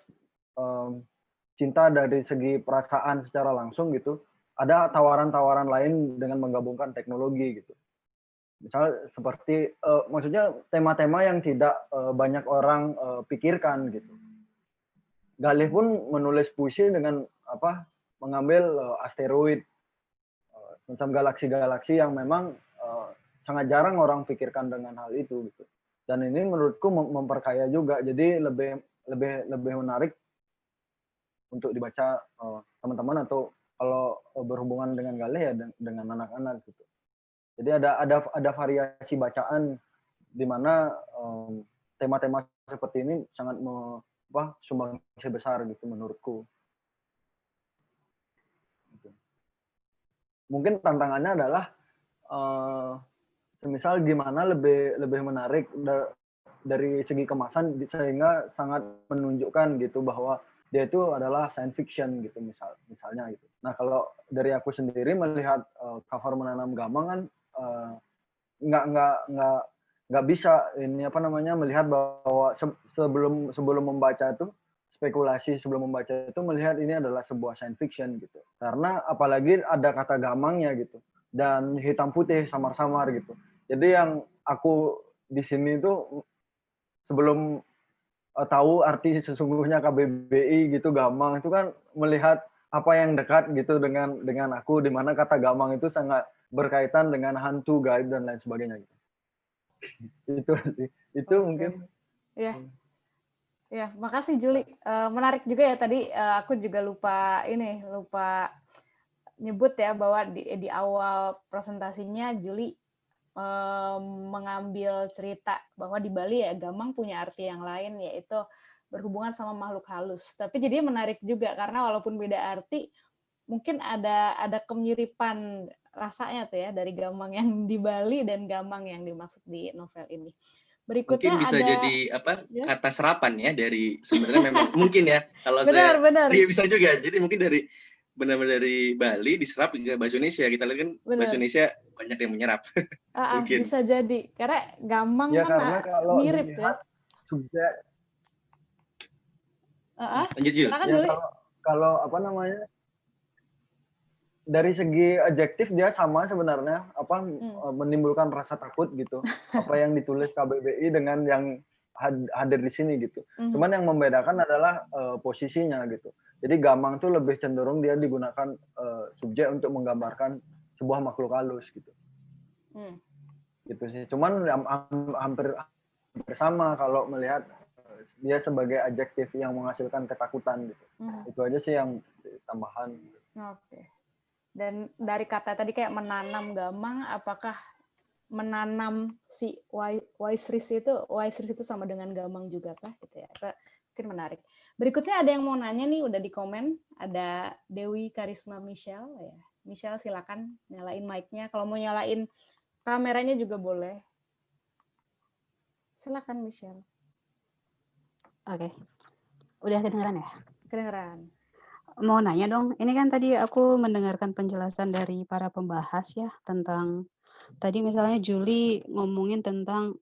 cinta dari segi perasaan secara langsung gitu. Ada tawaran-tawaran lain dengan menggabungkan teknologi gitu. Misal seperti maksudnya tema-tema yang tidak banyak orang pikirkan gitu. Galih pun menulis puisi dengan mengambil asteroid, macam galaksi-galaksi yang memang sangat jarang orang pikirkan dengan hal itu gitu. Dan ini menurutku memperkaya juga, jadi lebih menarik untuk dibaca teman-teman, atau kalau berhubungan dengan Galih ya dengan anak-anak gitu. Jadi ada variasi bacaan di mana tema-tema seperti ini sangat sumbangsi besar gitu menurutku. Mungkin tantangannya adalah misal gimana lebih menarik dari segi kemasan sehingga sangat menunjukkan gitu bahwa dia itu adalah science fiction gitu misalnya gitu. Nah kalau dari aku sendiri melihat cover Menanam Gamang kan nggak bisa melihat bahwa sebelum membaca itu spekulasi, sebelum membaca itu melihat ini adalah sebuah science fiction gitu. Karena apalagi ada kata gamangnya gitu dan hitam putih samar-samar gitu. Jadi yang aku di sini itu sebelum tahu arti sesungguhnya KBBI gitu, gamang itu kan melihat apa yang dekat gitu dengan aku, di mana kata gamang itu sangat berkaitan dengan hantu, gaib dan lain sebagainya gitu. Itu mungkin. Ya, makasih Juli. Menarik juga ya tadi aku juga lupa nyebut ya bahwa di awal presentasinya Juli mengambil cerita bahwa di Bali ya gamang punya arti yang lain, yaitu berhubungan sama makhluk halus. Tapi jadi menarik juga karena walaupun beda arti, mungkin ada kemiripan rasanya tuh ya dari gamang yang di Bali dan gamang yang dimaksud di novel ini. Berikutnya mungkin bisa ada, jadi kata serapan ya dari sebenarnya memang mungkin ya kalau benar. Iya bisa juga. Jadi mungkin benar-benar dari Bali diserap ke bahasa Indonesia. Kita lihat kan bahasa Indonesia banyak yang menyerap. Mungkin. Bisa jadi karena gamang ya, kan karena kalau mirip ya. Subjek. Lanjut Jul. Ya, kalau dari segi adjektif dia sama sebenarnya, menimbulkan rasa takut gitu. Apa yang ditulis KBBI dengan yang hadir di sini gitu. Cuman yang membedakan adalah posisinya gitu. Jadi gamang tuh lebih cenderung dia digunakan subjek untuk menggambarkan sebuah makhluk halus gitu. Gitu sih. Cuman hampir sama kalau melihat dia sebagai adjektif yang menghasilkan ketakutan gitu. Itu aja sih yang tambahan. Oke. Dan dari kata tadi kayak menanam gamang, apakah menanam si Waiseries itu sama dengan gamang juga kah gitu ya? Mungkin menarik. Berikutnya ada yang mau nanya nih, udah di komen, ada Dewi Karisma Michelle ya. Michelle silakan nyalain mic-nya. Kalau mau nyalain kameranya juga boleh. Silakan Michelle. Oke. Udah kedengeran ya? Kedengeran. Mau nanya dong, ini kan tadi aku mendengarkan penjelasan dari para pembahas ya tentang tadi misalnya Julie ngomongin tentang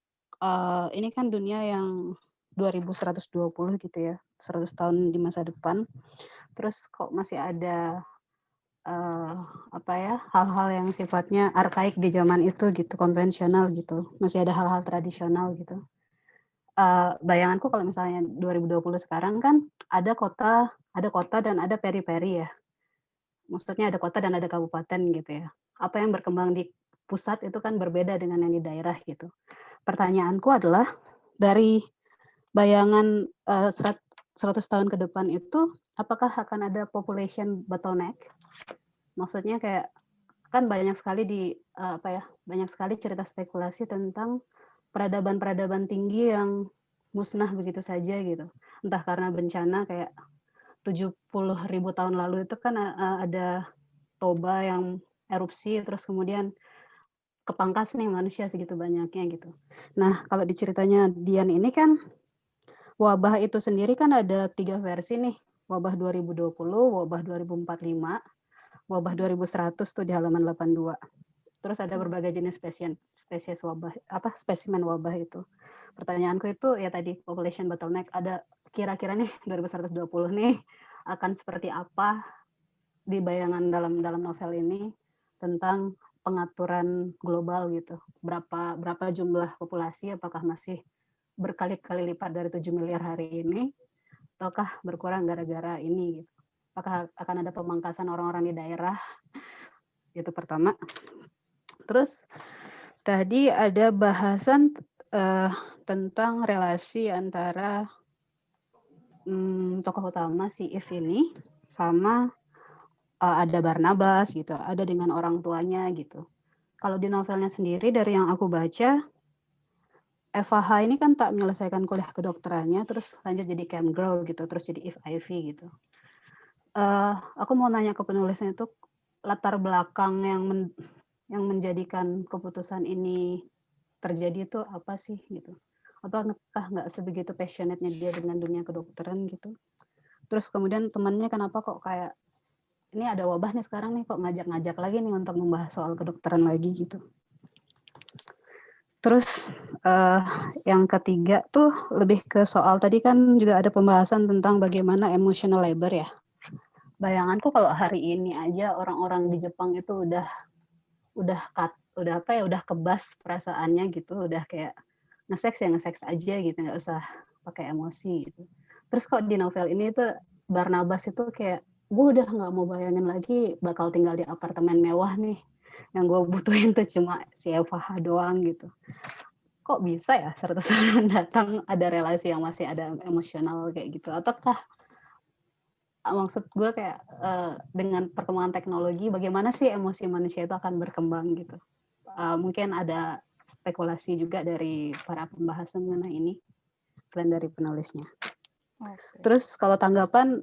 ini kan dunia yang 2120 gitu ya, 100 tahun di masa depan. Terus kok masih ada hal-hal yang sifatnya arkaik di zaman itu gitu, konvensional gitu. Masih ada hal-hal tradisional gitu. Bayanganku kalau misalnya 2020 sekarang kan ada kota dan ada peri-peri ya. Maksudnya ada kota dan ada kabupaten gitu ya. Apa yang berkembang di pusat itu kan berbeda dengan yang di daerah gitu. Pertanyaanku adalah dari bayangan 100 tahun ke depan itu apakah akan ada population bottleneck? Maksudnya kayak kan banyak sekali banyak sekali cerita spekulasi tentang peradaban-peradaban tinggi yang musnah begitu saja gitu. Entah karena bencana kayak 70.000 tahun lalu itu kan ada Toba yang erupsi terus kemudian kepangkas nih manusia segitu banyaknya gitu. Nah, kalau di ceritanya Dian ini kan wabah itu sendiri kan ada 3 versi nih. Wabah 2020, wabah 2045, wabah 2100 tuh di halaman 82. Terus ada berbagai jenis spesies wabah, spesimen wabah itu. Pertanyaanku itu ya tadi population bottleneck, ada kira-kira nih 2120 nih akan seperti apa di bayangan dalam novel ini tentang pengaturan global gitu. Berapa jumlah populasi, apakah masih berkali-kali lipat dari 7 miliar hari ini ataukah berkurang gara-gara ini gitu. Apakah akan ada pemangkasan orang-orang di daerah? Itu pertama. Terus tadi ada bahasan tentang relasi antara tokoh utama si If ini sama ada Barnabas gitu, ada dengan orang tuanya gitu. Kalau di novelnya sendiri dari yang aku baca, FH ini kan tak menyelesaikan kuliah kedokterannya, terus lanjut jadi camp girl gitu, terus jadi If Ivy gitu. Aku mau nanya ke penulisnya itu latar belakang yang menjadikan keputusan ini terjadi itu apa sih gitu? Apakah nggak sebegitu passionate-nya dia dengan dunia kedokteran gitu? Terus kemudian temannya kenapa kok kayak ini ada wabah nih sekarang nih kok ngajak-ngajak lagi nih untuk membahas soal kedokteran lagi gitu. Terus yang ketiga tuh lebih ke soal tadi kan juga ada pembahasan tentang bagaimana emotional labor ya. Bayanganku kalau hari ini aja orang-orang di Jepang itu udah kebas perasaannya gitu, udah kayak nge-seks aja gitu, nggak usah pakai emosi gitu. Terus kok di novel ini tuh Barnabas itu kayak gue udah nggak mau bayangin lagi bakal tinggal di apartemen mewah nih, yang gue butuhin tuh cuma si FH doang gitu. Kok bisa ya 100 tahun datang ada relasi yang masih ada emosional kayak gitu? Ataukah maksud gue kayak dengan perkembangan teknologi bagaimana sih emosi manusia itu akan berkembang gitu? Mungkin ada spekulasi juga dari para pembahas mengenai ini selain dari penulisnya. Okay. Terus kalau tanggapan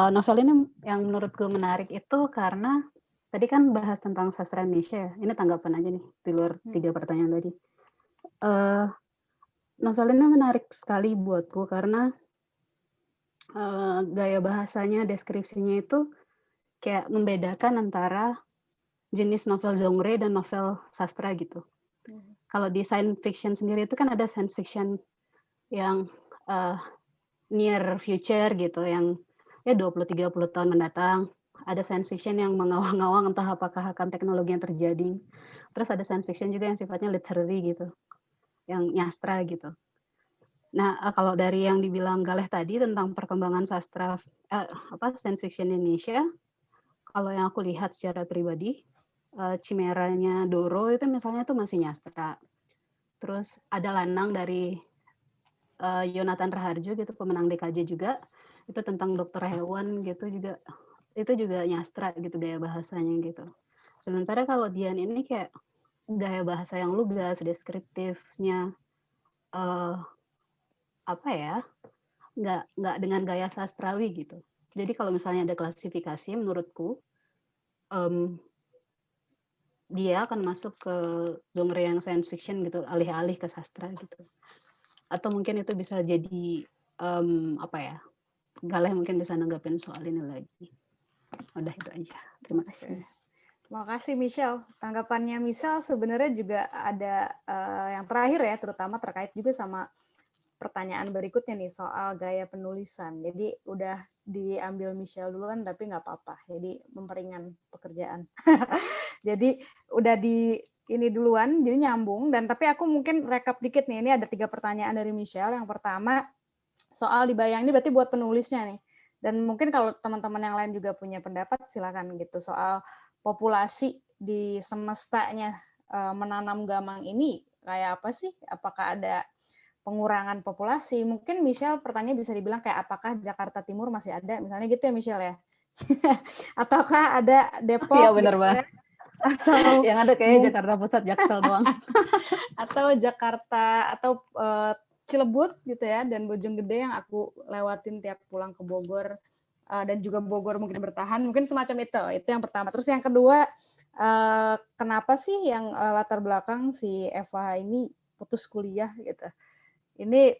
novel ini yang menurut gue menarik itu karena tadi kan bahas tentang sastra Indonesia ya. Ini tanggapan aja nih di luar 3 pertanyaan tadi. Novel ini menarik sekali buatku karena gaya bahasanya, deskripsinya itu kayak membedakan antara jenis novel genre dan novel sastra gitu. Kalau di science fiction sendiri itu kan ada science fiction yang near future gitu, yang ya 20-30 tahun mendatang. Ada science fiction yang mengawang-awang entah apakah akan teknologi yang terjadi. Terus ada science fiction juga yang sifatnya literary gitu, yang nyastra gitu. Nah, kalau dari yang dibilang Galeh tadi tentang perkembangan sastra science fiction Indonesia, kalau yang aku lihat secara pribadi, Cimeranya Doro itu misalnya tuh masih nyastra. Terus ada Lanang dari Yonatan Raharjo gitu, pemenang DKJ juga, itu tentang dokter hewan gitu juga, itu juga nyastra gitu gaya bahasanya gitu. Sementara kalau Dian ini kayak gaya bahasa yang lugas, deskriptifnya apa ya, nggak dengan gaya sastrawi gitu. Jadi kalau misalnya ada klasifikasi, menurutku dia akan masuk ke genre yang science fiction gitu, alih-alih ke sastra gitu. Atau mungkin itu bisa jadi apa ya? Galeh mungkin bisa nanggapin soal ini lagi. Udah itu aja. Terima kasih. Terima kasih Michelle. Tanggapannya Michelle sebenarnya juga ada yang terakhir ya, terutama terkait juga sama pertanyaan berikutnya nih soal gaya penulisan. Jadi udah diambil Michelle duluan tapi nggak apa-apa. Jadi memperingan pekerjaan. Jadi udah di ini duluan, jadi nyambung. Dan tapi aku mungkin rekap dikit nih. Ini ada 3 pertanyaan dari Michelle. Yang pertama soal dibayang, ini berarti buat penulisnya nih. Dan mungkin kalau teman-teman yang lain juga punya pendapat silakan gitu soal populasi di semestanya menanam gamang ini kayak apa sih? Apakah ada pengurangan populasi? Mungkin Michelle pertanyaan bisa dibilang kayak apakah Jakarta Timur masih ada? Misalnya gitu ya Michelle ya. Ataukah ada Depok? Iya benar gitu banget. Ya? Atau yang ada kayaknya Jakarta Pusat Jaksel doang. Atau Jakarta atau Cilebut gitu ya, dan Bojonggede yang aku lewatin tiap pulang ke Bogor, dan juga Bogor mungkin bertahan, mungkin semacam itu yang pertama. Terus yang kedua, kenapa sih yang latar belakang si Eva ini putus kuliah gitu. Ini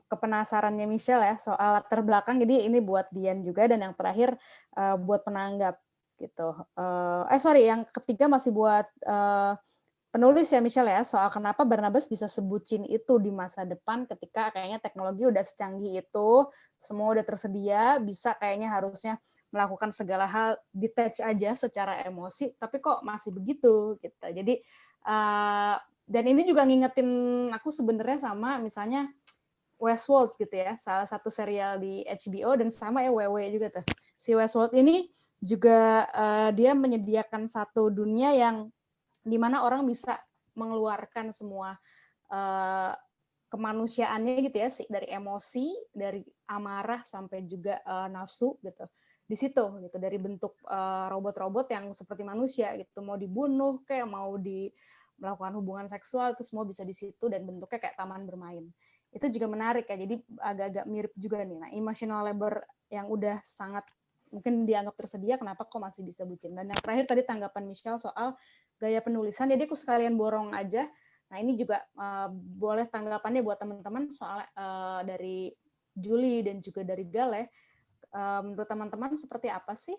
kepenasarannya Michelle ya soal latar belakang, jadi ini buat Dian juga, dan yang terakhir buat penanggap gitu. Yang ketiga masih buat penulis ya Michelle ya, soal kenapa Barnabas bisa sebutin itu di masa depan ketika kayaknya teknologi udah secanggih itu, semua udah tersedia, bisa kayaknya harusnya melakukan segala hal detach aja secara emosi, tapi kok masih begitu gitu. Jadi dan ini juga ngingetin aku sebenarnya sama misalnya Westworld gitu ya, salah satu serial di HBO, dan sama ya WW juga tuh. Si Westworld ini juga dia menyediakan satu dunia yang dimana orang bisa mengeluarkan semua kemanusiaannya gitu ya, dari emosi, dari amarah sampai juga nafsu gitu. Di situ gitu, dari bentuk robot-robot yang seperti manusia gitu, mau dibunuh kayak mau melakukan hubungan seksual itu semua bisa di situ, dan bentuknya kayak taman bermain. Itu juga menarik ya, jadi agak-agak mirip juga nih. Nah, emotional labor yang udah sangat mungkin dianggap tersedia, kenapa kok masih bisa bucin. Dan yang terakhir tadi tanggapan Michelle soal gaya penulisan, jadi aku sekalian borong aja. Nah ini juga boleh tanggapannya buat teman-teman soal dari Julie dan juga dari Galeh. Menurut teman-teman seperti apa sih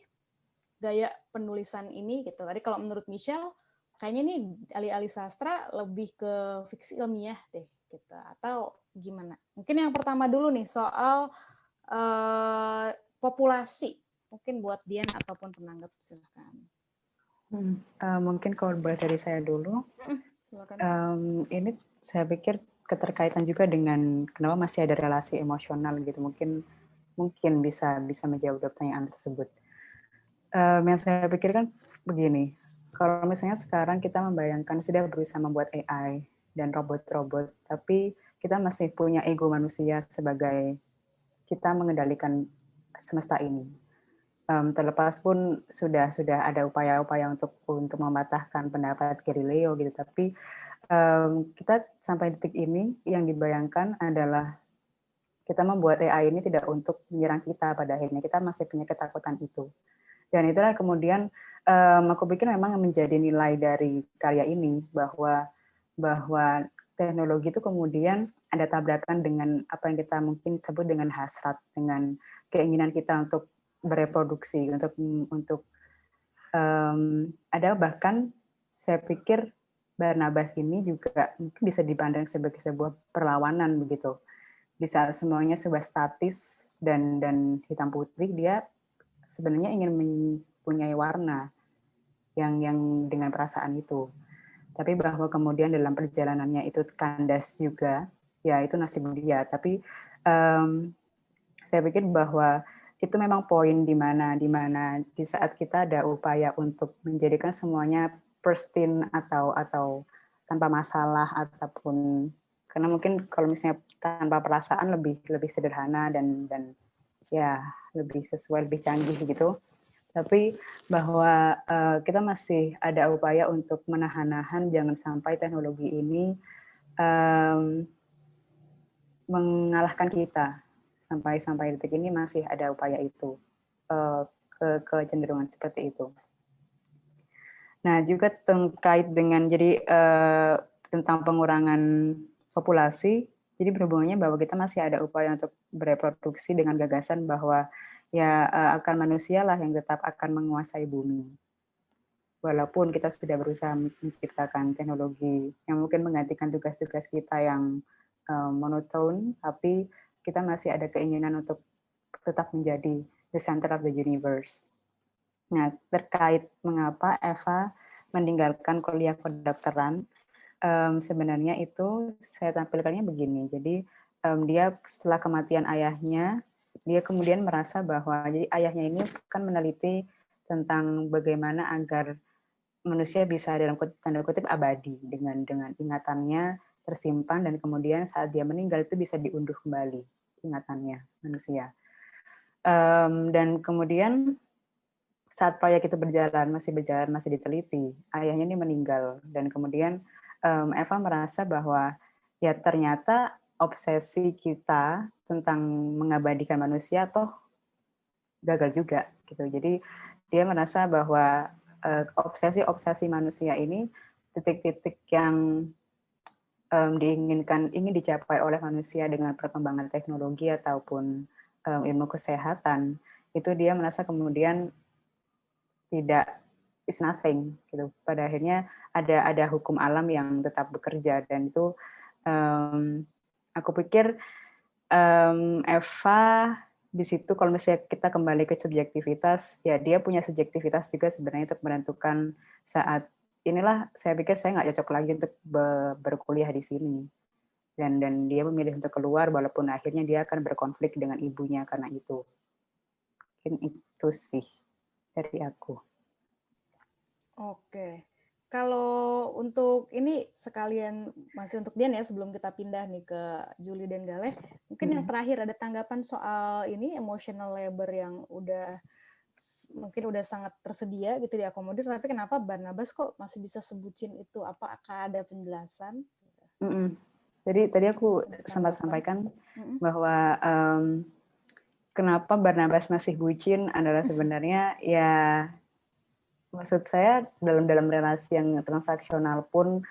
gaya penulisan ini gitu. Tadi kalau menurut Michelle, kayaknya ini alih-alih sastra lebih ke fiksi ilmiah deh gitu. Atau gimana? Mungkin yang pertama dulu nih soal populasi. Mungkin buat Dian ataupun penanggap silakan. Mungkin kalau boleh dari saya dulu, ini saya pikir keterkaitan juga dengan kenapa masih ada relasi emosional gitu. Mungkin bisa menjawab pertanyaan tersebut. Yang saya pikirkan begini, kalau misalnya sekarang kita membayangkan sudah berusaha membuat AI dan robot-robot, tapi kita masih punya ego manusia sebagai kita mengendalikan semesta ini. Terlepas pun sudah ada upaya-upaya untuk mematahkan pendapat Galileo gitu, tapi kita sampai detik ini yang dibayangkan adalah kita membuat AI ini tidak untuk menyerang kita pada akhirnya, kita masih punya ketakutan itu. Dan itulah kemudian aku pikir memang menjadi nilai dari karya ini, bahwa teknologi itu kemudian ada tabrakan dengan apa yang kita mungkin sebut dengan hasrat, dengan keinginan kita untuk bereproduksi, untuk ada bahkan saya pikir Barnabas ini juga mungkin bisa dipandang sebagai sebuah perlawanan begitu. Di saat semuanya sebuah statis dan hitam putih, dia sebenarnya ingin mempunyai warna yang dengan perasaan itu. Tapi bahwa kemudian dalam perjalanannya itu kandas juga, ya itu nasib dia. Tapi saya pikir bahwa itu memang poin di mana di saat kita ada upaya untuk menjadikan semuanya pristine atau tanpa masalah ataupun karena mungkin kalau misalnya tanpa perasaan lebih sederhana dan ya lebih sesuai, lebih canggih gitu. Tapi bahwa kita masih ada upaya untuk menahan-nahan jangan sampai teknologi ini mengalahkan kita. Sampai detik ini masih ada upaya itu, kecenderungan seperti itu. Nah, juga terkait dengan jadi tentang pengurangan populasi, jadi berhubungannya bahwa kita masih ada upaya untuk bereproduksi dengan gagasan bahwa ya akan manusialah yang tetap akan menguasai bumi. Walaupun kita sudah berusaha menciptakan teknologi yang mungkin menggantikan tugas-tugas kita yang monoton, tapi kita masih ada keinginan untuk tetap menjadi the center of the universe. Nah, terkait mengapa Eva meninggalkan kuliah kedokteran, sebenarnya itu saya tampilkannya begini. Jadi dia setelah kematian ayahnya, dia kemudian merasa bahwa jadi ayahnya ini kan meneliti tentang bagaimana agar manusia bisa dalam tanda kutip abadi dengan ingatannya tersimpan dan kemudian saat dia meninggal itu bisa diunduh kembali ingatannya manusia. Dan kemudian saat proyek itu masih diteliti, ayahnya ini meninggal dan kemudian Eva merasa bahwa ya ternyata obsesi kita tentang mengabadikan manusia toh gagal juga gitu. Jadi dia merasa bahwa obsesi manusia ini titik-titik yang ingin dicapai oleh manusia dengan perkembangan teknologi ataupun ilmu kesehatan itu dia merasa kemudian tidak is nothing gitu. Pada akhirnya ada hukum alam yang tetap bekerja dan itu aku pikir Eva di situ kalau misalnya kita kembali ke subjektivitas ya dia punya subjektivitas juga sebenarnya untuk menentukan saat inilah saya pikir saya nggak cocok lagi untuk berkuliah di sini dan dia memilih untuk keluar walaupun akhirnya dia akan berkonflik dengan ibunya karena itu. Mungkin itu sih dari aku. Oke. Kalau untuk ini sekalian masih untuk Dian ya sebelum kita pindah nih ke Julie dan Galeh, mungkin yang terakhir ada tanggapan soal ini emotional labor yang mungkin udah sangat tersedia gitu diakomodir, tapi kenapa Barnabas kok masih bisa sebutin itu? Apakah ada penjelasan? Jadi tadi aku sempat sampaikan bahwa kenapa Barnabas masih bucin adalah sebenarnya ya maksud saya dalam relasi yang transaksional pun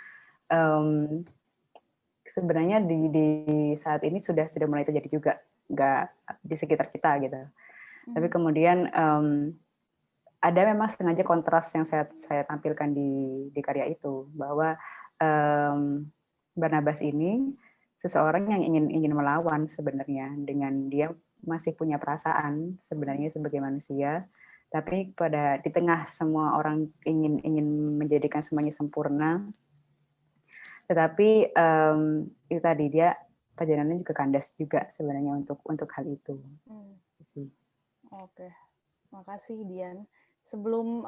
sebenarnya di saat ini sudah mulai terjadi juga nggak di sekitar kita gitu. Tapi kemudian ada memang sengaja kontras yang saya tampilkan di karya itu bahwa Barnabas ini seseorang yang ingin melawan sebenarnya dengan dia masih punya perasaan sebenarnya sebagai manusia, tapi di tengah semua orang ingin menjadikan semuanya sempurna, tetapi itu tadi dia perjalanannya juga kandas juga sebenarnya untuk hal itu. Oke, makasih Dian. Sebelum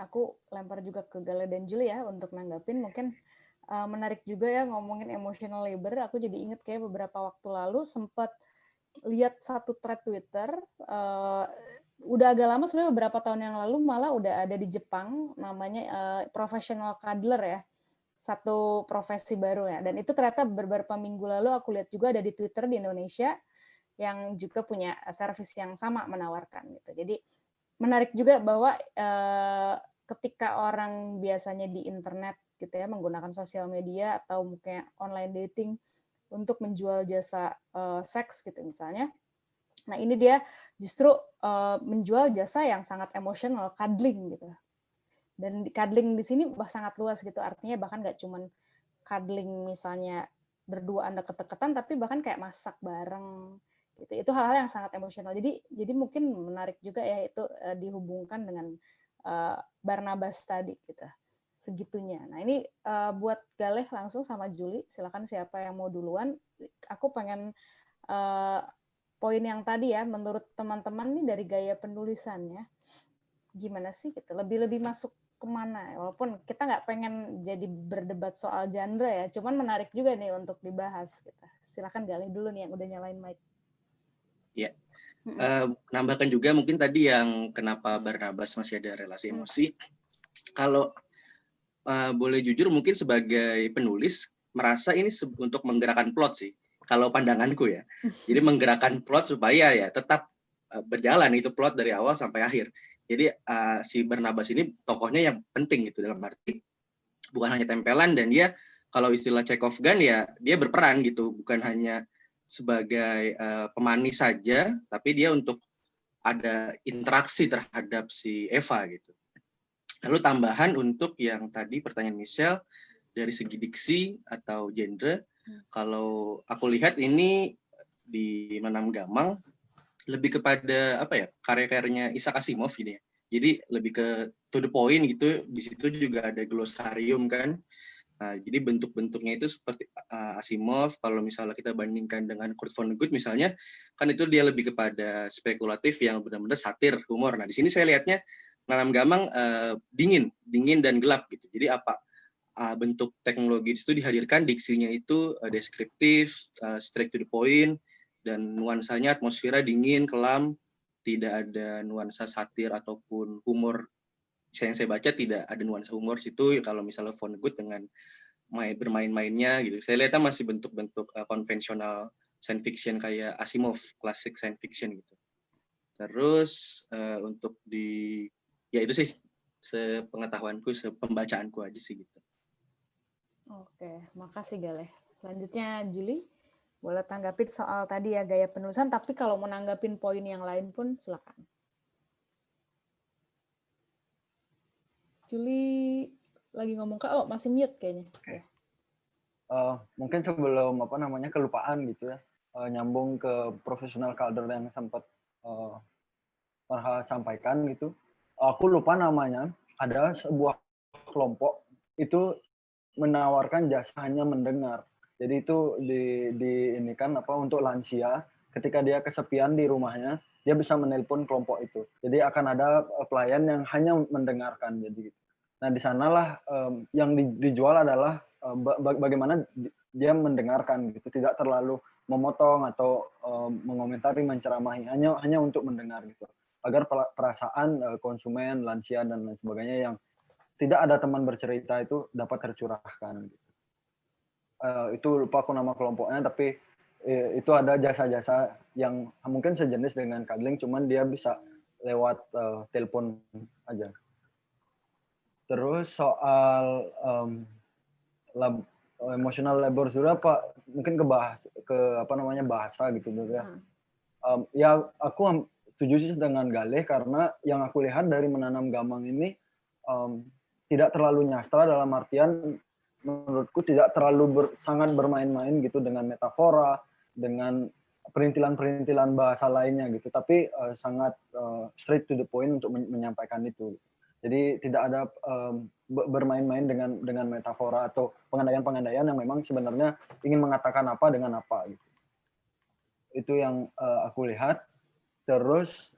aku lempar juga ke Gale dan Julie ya untuk nanggapin, mungkin menarik juga ya ngomongin emotional labor. Aku jadi inget kayak beberapa waktu lalu sempat lihat satu thread Twitter, udah agak lama sebenarnya beberapa tahun yang lalu malah udah ada di Jepang namanya professional cuddler ya, satu profesi baru ya. Dan itu ternyata beberapa minggu lalu aku lihat juga ada di Twitter di Indonesia yang juga punya service yang sama menawarkan gitu. Jadi menarik juga bahwa ketika orang biasanya di internet gitu ya menggunakan sosial media atau mungkin online dating untuk menjual jasa seks gitu misalnya. Nah, ini dia justru menjual jasa yang sangat emosional, cuddling gitu. Dan cuddling di sini sangat luas gitu. Artinya bahkan nggak cuman cuddling misalnya berdua Anda deket-deketan, tapi bahkan kayak masak bareng gitu. Itu hal-hal yang sangat emosional. Jadi mungkin menarik juga ya itu dihubungkan dengan Barnabas tadi gitu. segitunya. Nah ini buat Galeh langsung sama Juli, silakan siapa yang mau duluan. Aku pengen poin yang tadi ya, menurut teman-teman nih dari gaya penulisannya, gimana sih gitu, lebih masuk kemana? Walaupun kita nggak pengen jadi berdebat soal genre ya, cuman menarik juga nih untuk dibahas. Gitu. Silakan Galeh dulu nih yang udah nyalain mic. Ya, nambahkan juga mungkin tadi yang kenapa Barnabas masih ada relasi emosi. Kalau boleh jujur mungkin sebagai penulis merasa ini untuk menggerakkan plot sih. Kalau pandanganku ya. Jadi menggerakkan plot supaya ya tetap berjalan itu plot dari awal sampai akhir. Jadi si Barnabas ini tokohnya yang penting gitu dalam arti bukan hanya tempelan dan dia kalau istilah Chekhov gun ya dia berperan gitu, bukan hanya sebagai pemanis saja, tapi dia untuk ada interaksi terhadap si Eva gitu. Lalu tambahan untuk yang tadi pertanyaan Michelle dari segi diksi atau genre, kalau aku lihat ini di Menanam Gamang lebih kepada apa ya karya-karyanya Isaac Asimov ini ya. Jadi lebih ke to the point gitu. Di situ juga ada glosarium kan. Nah, jadi bentuk-bentuknya itu seperti Asimov. Kalau misalnya kita bandingkan dengan Kurt Vonnegut misalnya, kan itu dia lebih kepada spekulatif yang benar-benar satir, humor. Nah, di sini saya lihatnya Menanam Gamang dingin dan gelap gitu. Jadi apa bentuk teknologi itu dihadirkan, diksinya itu deskriptif, straight to the point, dan nuansanya atmosfernya dingin, kelam, tidak ada nuansa satir ataupun humor. Yang saya baca tidak ada nuansa humor situ. Kalau misalnya Vonnegut dengan bermain-mainnya gitu, saya lihatnya masih bentuk-bentuk konvensional science fiction kayak Asimov, klasik science fiction gitu. Terus untuk ya itu sih sepengetahuanku, sepembacaanku aja sih gitu. Oke, makasih Galeh. Selanjutnya Juli, boleh tanggapin soal tadi ya gaya penulisan, tapi kalau mau nanggapin poin yang lain pun silakan. Juli lagi ngomong masih mute kayaknya. Okay. Mungkin sebelum kelupaan gitu ya, nyambung ke profesional culture yang sempat Farha sampaikan gitu. Aku lupa namanya. Ada sebuah kelompok itu menawarkan jasa hanya mendengar. Jadi itu ini kan untuk lansia ketika dia kesepian di rumahnya, dia bisa menelpon kelompok itu. Jadi akan ada pelayan yang hanya mendengarkan. Jadi, nah di sanalah yang dijual adalah bagaimana dia mendengarkan gitu, tidak terlalu memotong atau mengomentari, menceramahi, hanya untuk mendengar gitu, agar perasaan konsumen, lansia dan lain sebagainya yang tidak ada teman bercerita itu dapat tercurahkan. Gitu. Itu lupa aku nama kelompoknya, tapi itu ada jasa-jasa yang mungkin sejenis dengan cuddling, cuman dia bisa lewat telepon aja. Terus soal emotional labor sudah Pak, mungkin bahasa gitu ya. Ya aku setuju sih dengan Galeh karena yang aku lihat dari Menanam Gamang ini tidak terlalu nyastra, dalam artian menurutku tidak terlalu sangat bermain-main gitu dengan metafora, dengan perintilan-perintilan bahasa lainnya gitu, tapi sangat straight to the point untuk menyampaikan itu. Jadi tidak ada bermain-main dengan metafora atau pengandaian-pengandaian yang memang sebenarnya ingin mengatakan apa dengan apa gitu. Itu yang aku lihat. Terus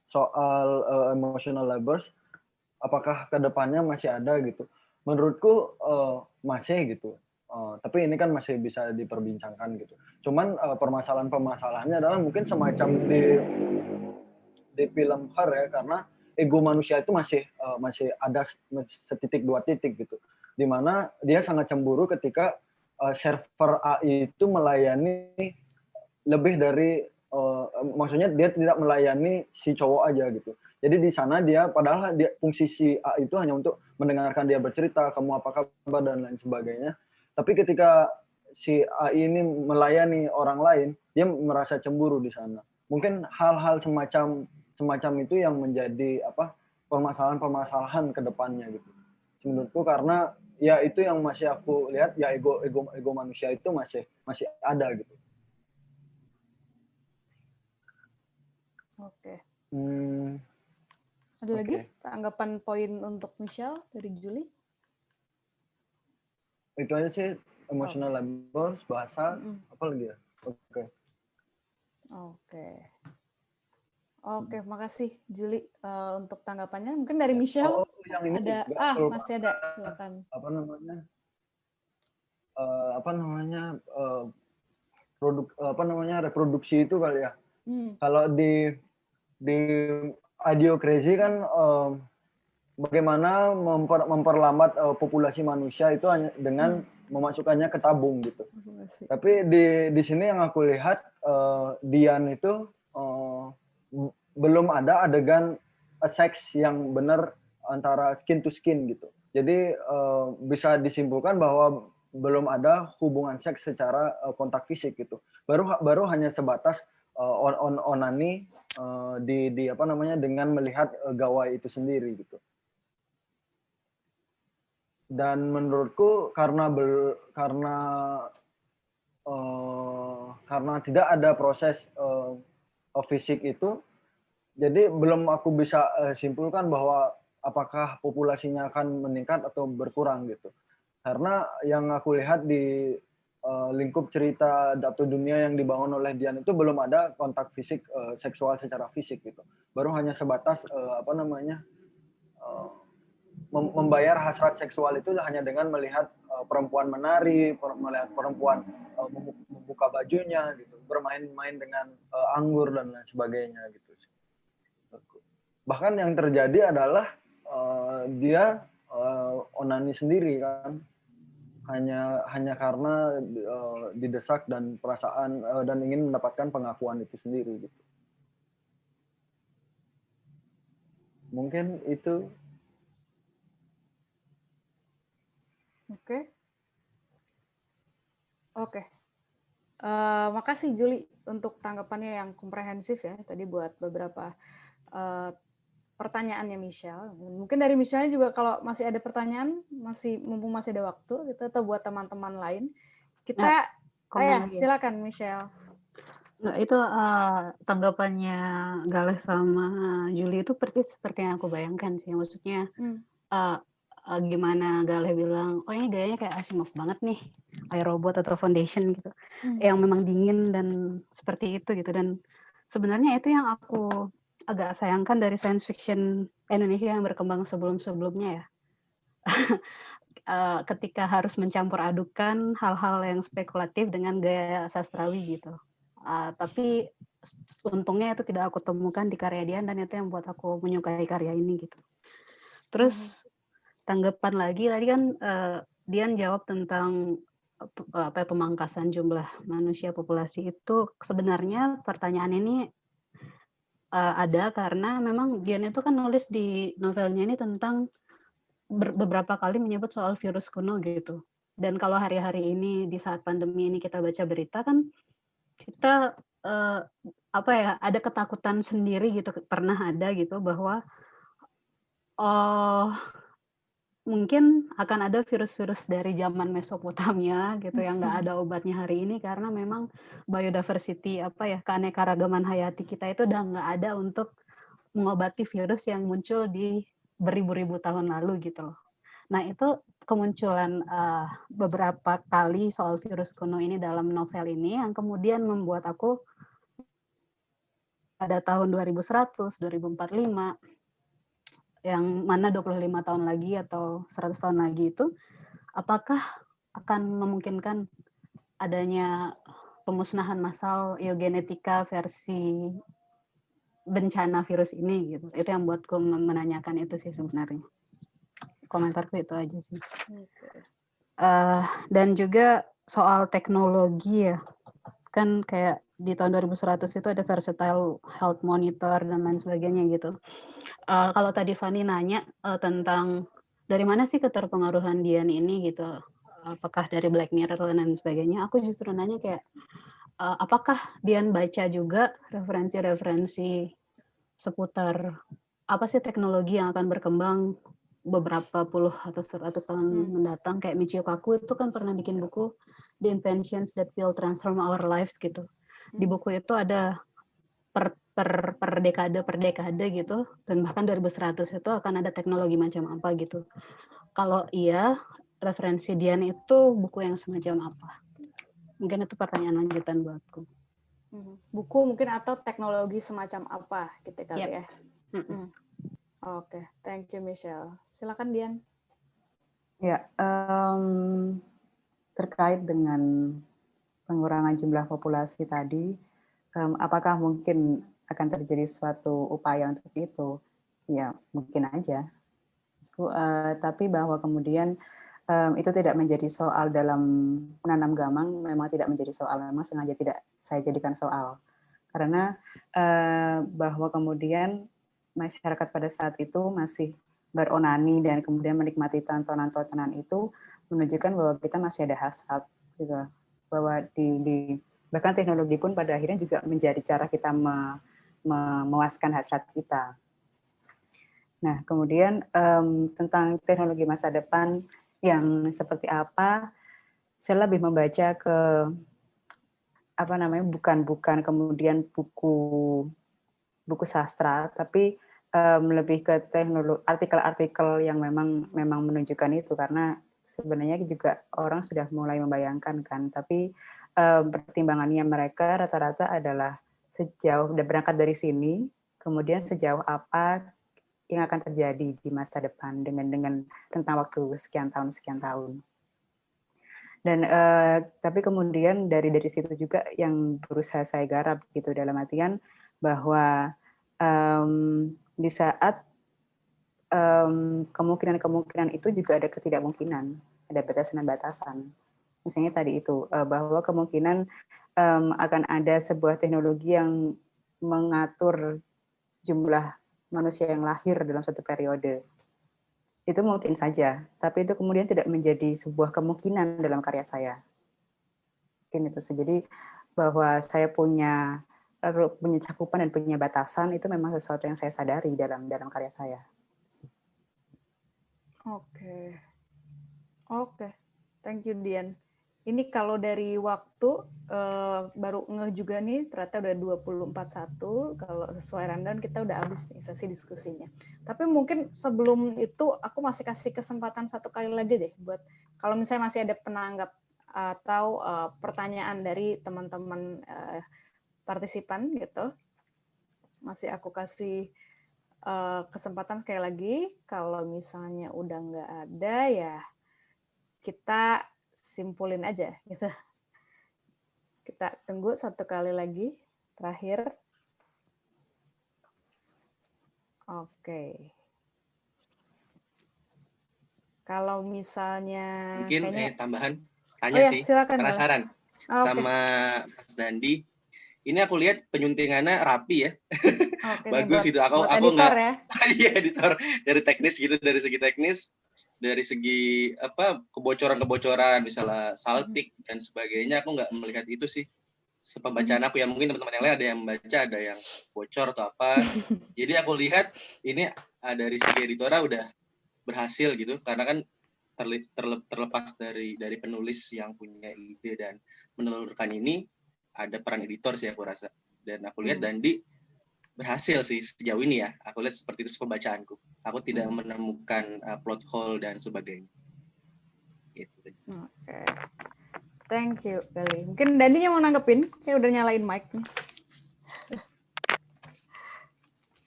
soal emotional labors, apakah kedepannya masih ada gitu? Menurutku masih gitu. Tapi ini kan masih bisa diperbincangkan gitu. Cuman permasalahan-permasalahannya adalah mungkin semacam di film Her ya, karena ego manusia itu masih ada setitik dua titik gitu. Dimana dia sangat cemburu ketika server AI itu melayani lebih dari maksudnya dia tidak melayani si cowok aja gitu. Jadi di sana padahal fungsi si A itu hanya untuk mendengarkan dia bercerita, kamu apa kabar dan lain sebagainya. Tapi ketika si AI ini melayani orang lain, dia merasa cemburu di sana. Mungkin hal-hal semacam itu yang menjadi permasalahan-permasalahan ke depannya gitu. Menurutku karena ya itu yang masih aku lihat, ya ego manusia itu masih ada gitu. Oke. Ada lagi tanggapan poin untuk Michelle dari Juli? Itu aja sih, emotional labor, bahasa, apa lagi ya? Oke. Oke, makasih Juli untuk tanggapannya. Mungkin dari Michelle yang ini ada, juga, masih ada, silakan. Reproduksi itu kali ya. Kalau di Idiocracy kan bagaimana memperlambat populasi manusia itu hanya dengan memasukkannya ke tabung gitu. Tapi di sini yang aku lihat Dian itu belum ada adegan seks yang benar antara skin to skin gitu. Jadi bisa disimpulkan bahwa belum ada hubungan seks secara kontak fisik gitu. Baru hanya sebatas onani di apa namanya dengan melihat gawai itu sendiri gitu. Dan menurutku karena tidak ada proses fisik itu, jadi belum aku bisa simpulkan bahwa apakah populasinya akan meningkat atau berkurang gitu. Karena yang aku lihat di lingkup cerita Dapto Dunia yang dibangun oleh Dian itu belum ada kontak fisik seksual secara fisik gitu. Baru hanya sebatas membayar hasrat seksual itu hanya dengan melihat perempuan menari, melihat perempuan membuka bajunya gitu, bermain-main dengan anggur dan lain sebagainya gitu. Bahkan yang terjadi adalah dia onani sendiri kan, hanya karena didesak dan perasaan dan ingin mendapatkan pengakuan itu sendiri gitu. Mungkin itu. Oke. Makasih Juli untuk tanggapannya yang komprehensif ya tadi buat beberapa pertanyaannya Michelle. Mungkin dari Michelle juga kalau masih ada pertanyaan, mumpung masih ada waktu, kita atau buat teman-teman lain, kita silakan Michelle. Nggak, itu tanggapannya Galih sama Juli itu persis seperti yang aku bayangkan sih. Maksudnya gimana Galih bilang, oh ini gayanya kayak Asimov banget nih, kayak robot atau Foundation gitu, yang memang dingin dan seperti itu gitu. Dan sebenarnya itu yang aku agak sayangkan dari science fiction Indonesia yang berkembang sebelum-sebelumnya ya. Ketika harus mencampur adukan hal-hal yang spekulatif dengan gaya sastrawi gitu. Tapi untungnya itu tidak aku temukan di karya Dian, dan itu yang buat aku menyukai karya ini gitu. Terus tanggapan lagi tadi kan Dian jawab tentang pemangkasan jumlah manusia populasi itu. Sebenarnya pertanyaan ini ada karena memang Dian itu kan nulis di novelnya ini tentang beberapa kali menyebut soal virus kuno gitu. Dan kalau hari-hari ini di saat pandemi ini kita baca berita kan kita ada ketakutan sendiri gitu, pernah ada gitu bahwa mungkin akan ada virus-virus dari zaman Mesopotamia gitu yang nggak ada obatnya hari ini, karena memang biodiversity keanekaragaman hayati kita itu udah nggak ada untuk mengobati virus yang muncul di beribu-ribu tahun lalu gitu loh. Nah itu kemunculan beberapa kali soal virus kuno ini dalam novel ini yang kemudian membuat aku pada tahun 2100, 2045, yang mana 25 tahun lagi atau 100 tahun lagi itu, apakah akan memungkinkan adanya pemusnahan massal eugenetika versi bencana virus ini gitu. Itu yang buatku menanyakan itu sih sebenarnya. Komentarku itu aja sih. Dan juga soal teknologi ya, kan kayak di tahun 2100 itu ada versatile health monitor dan lain sebagainya gitu. Kalau tadi Fani nanya tentang dari mana sih keterpengaruhan Dian ini gitu, apakah dari Black Mirror dan lain sebagainya, aku justru nanya kayak apakah Dian baca juga referensi-referensi seputar apa sih teknologi yang akan berkembang beberapa puluh atau 100 tahun mendatang. Kayak Michio Kaku itu kan pernah bikin buku The Inventions That Will Transform Our Lives gitu. Di buku itu ada per dekade gitu, dan bahkan 2100 itu akan ada teknologi macam apa gitu. Kalau iya, referensi Dian itu buku yang semacam apa? Mungkin itu pertanyaan lanjutan buatku. Buku mungkin atau teknologi semacam apa gitu kali Yep. ya. Oke, thank you Michelle. Silakan Dian. Ya, terkait dengan pengurangan jumlah populasi tadi, apakah mungkin akan terjadi suatu upaya untuk itu? Ya, mungkin aja. Tapi bahwa kemudian itu tidak menjadi soal dalam menanam gamang, memang tidak menjadi soal, memang sengaja tidak saya jadikan soal. Karena bahwa kemudian masyarakat pada saat itu masih beronani dan kemudian menikmati tontonan-tontonan itu menunjukkan bahwa kita masih ada hasrat, gitu. Bahwa bahkan teknologi pun pada akhirnya juga menjadi cara kita memuaskan hasrat kita. Nah, kemudian tentang teknologi masa depan yang seperti apa, saya lebih membaca ke bukan kemudian buku sastra, tapi lebih ke artikel-artikel yang memang menunjukkan itu, karena sebenarnya juga orang sudah mulai membayangkan kan, tapi pertimbangannya mereka rata-rata adalah berangkat dari sini, kemudian sejauh apa yang akan terjadi di masa depan dengan tentang waktu sekian tahun. Dan tapi kemudian dari situ juga yang berusaha saya garap gitu, dalam artian bahwa di saat kemungkinan itu juga ada ketidakmungkinan, ada batasan-batasan. Misalnya tadi itu bahwa kemungkinan akan ada sebuah teknologi yang mengatur jumlah manusia yang lahir dalam satu periode. Itu mungkin saja, tapi itu kemudian tidak menjadi sebuah kemungkinan dalam karya saya. Mungkin itu saja. Jadi bahwa saya punya cakupan dan punya batasan itu memang sesuatu yang saya sadari dalam karya saya. Oke. Thank you Dian. Ini kalau dari waktu baru ngeh juga nih, ternyata udah 24.1, kalau sesuai rundown kita udah habis nih sesi diskusinya. Tapi mungkin sebelum itu aku masih kasih kesempatan satu kali lagi deh buat kalau misalnya masih ada penanggap atau pertanyaan dari teman-teman partisipan gitu. Masih aku kasih kesempatan sekali lagi. Kalau misalnya udah nggak ada ya kita simpulin aja gitu. Kita tunggu satu kali lagi terakhir. Oke. Kalau misalnya mungkin kayaknya tambahan tanya sih, silakan, penasaran sama Mas Dandi. Ini aku lihat penyuntingannya rapi ya. Bagus itu. Aku editor nggak, ya. Iya, editor dari teknis gitu, dari segi teknis, dari segi kebocoran misalnya saltik dan sebagainya, aku nggak melihat itu sih. Sepembacaan aku ya, mungkin teman-teman yang lain ada yang membaca, ada yang bocor atau apa. Jadi aku lihat ini dari segi editora udah berhasil gitu, karena kan terlepas dari penulis yang punya ide dan menelurkan ini, ada peran editor sih aku rasa. Dan aku lihat Dandi berhasil sih sejauh ini ya. Aku lihat seperti itu pembacaanku. Aku tidak menemukan plot hole dan sebagainya. Gitu. Oke. Thank you, Gali. Mungkin Dandi yang mau nanggepin, kayak udah nyalain mic nih.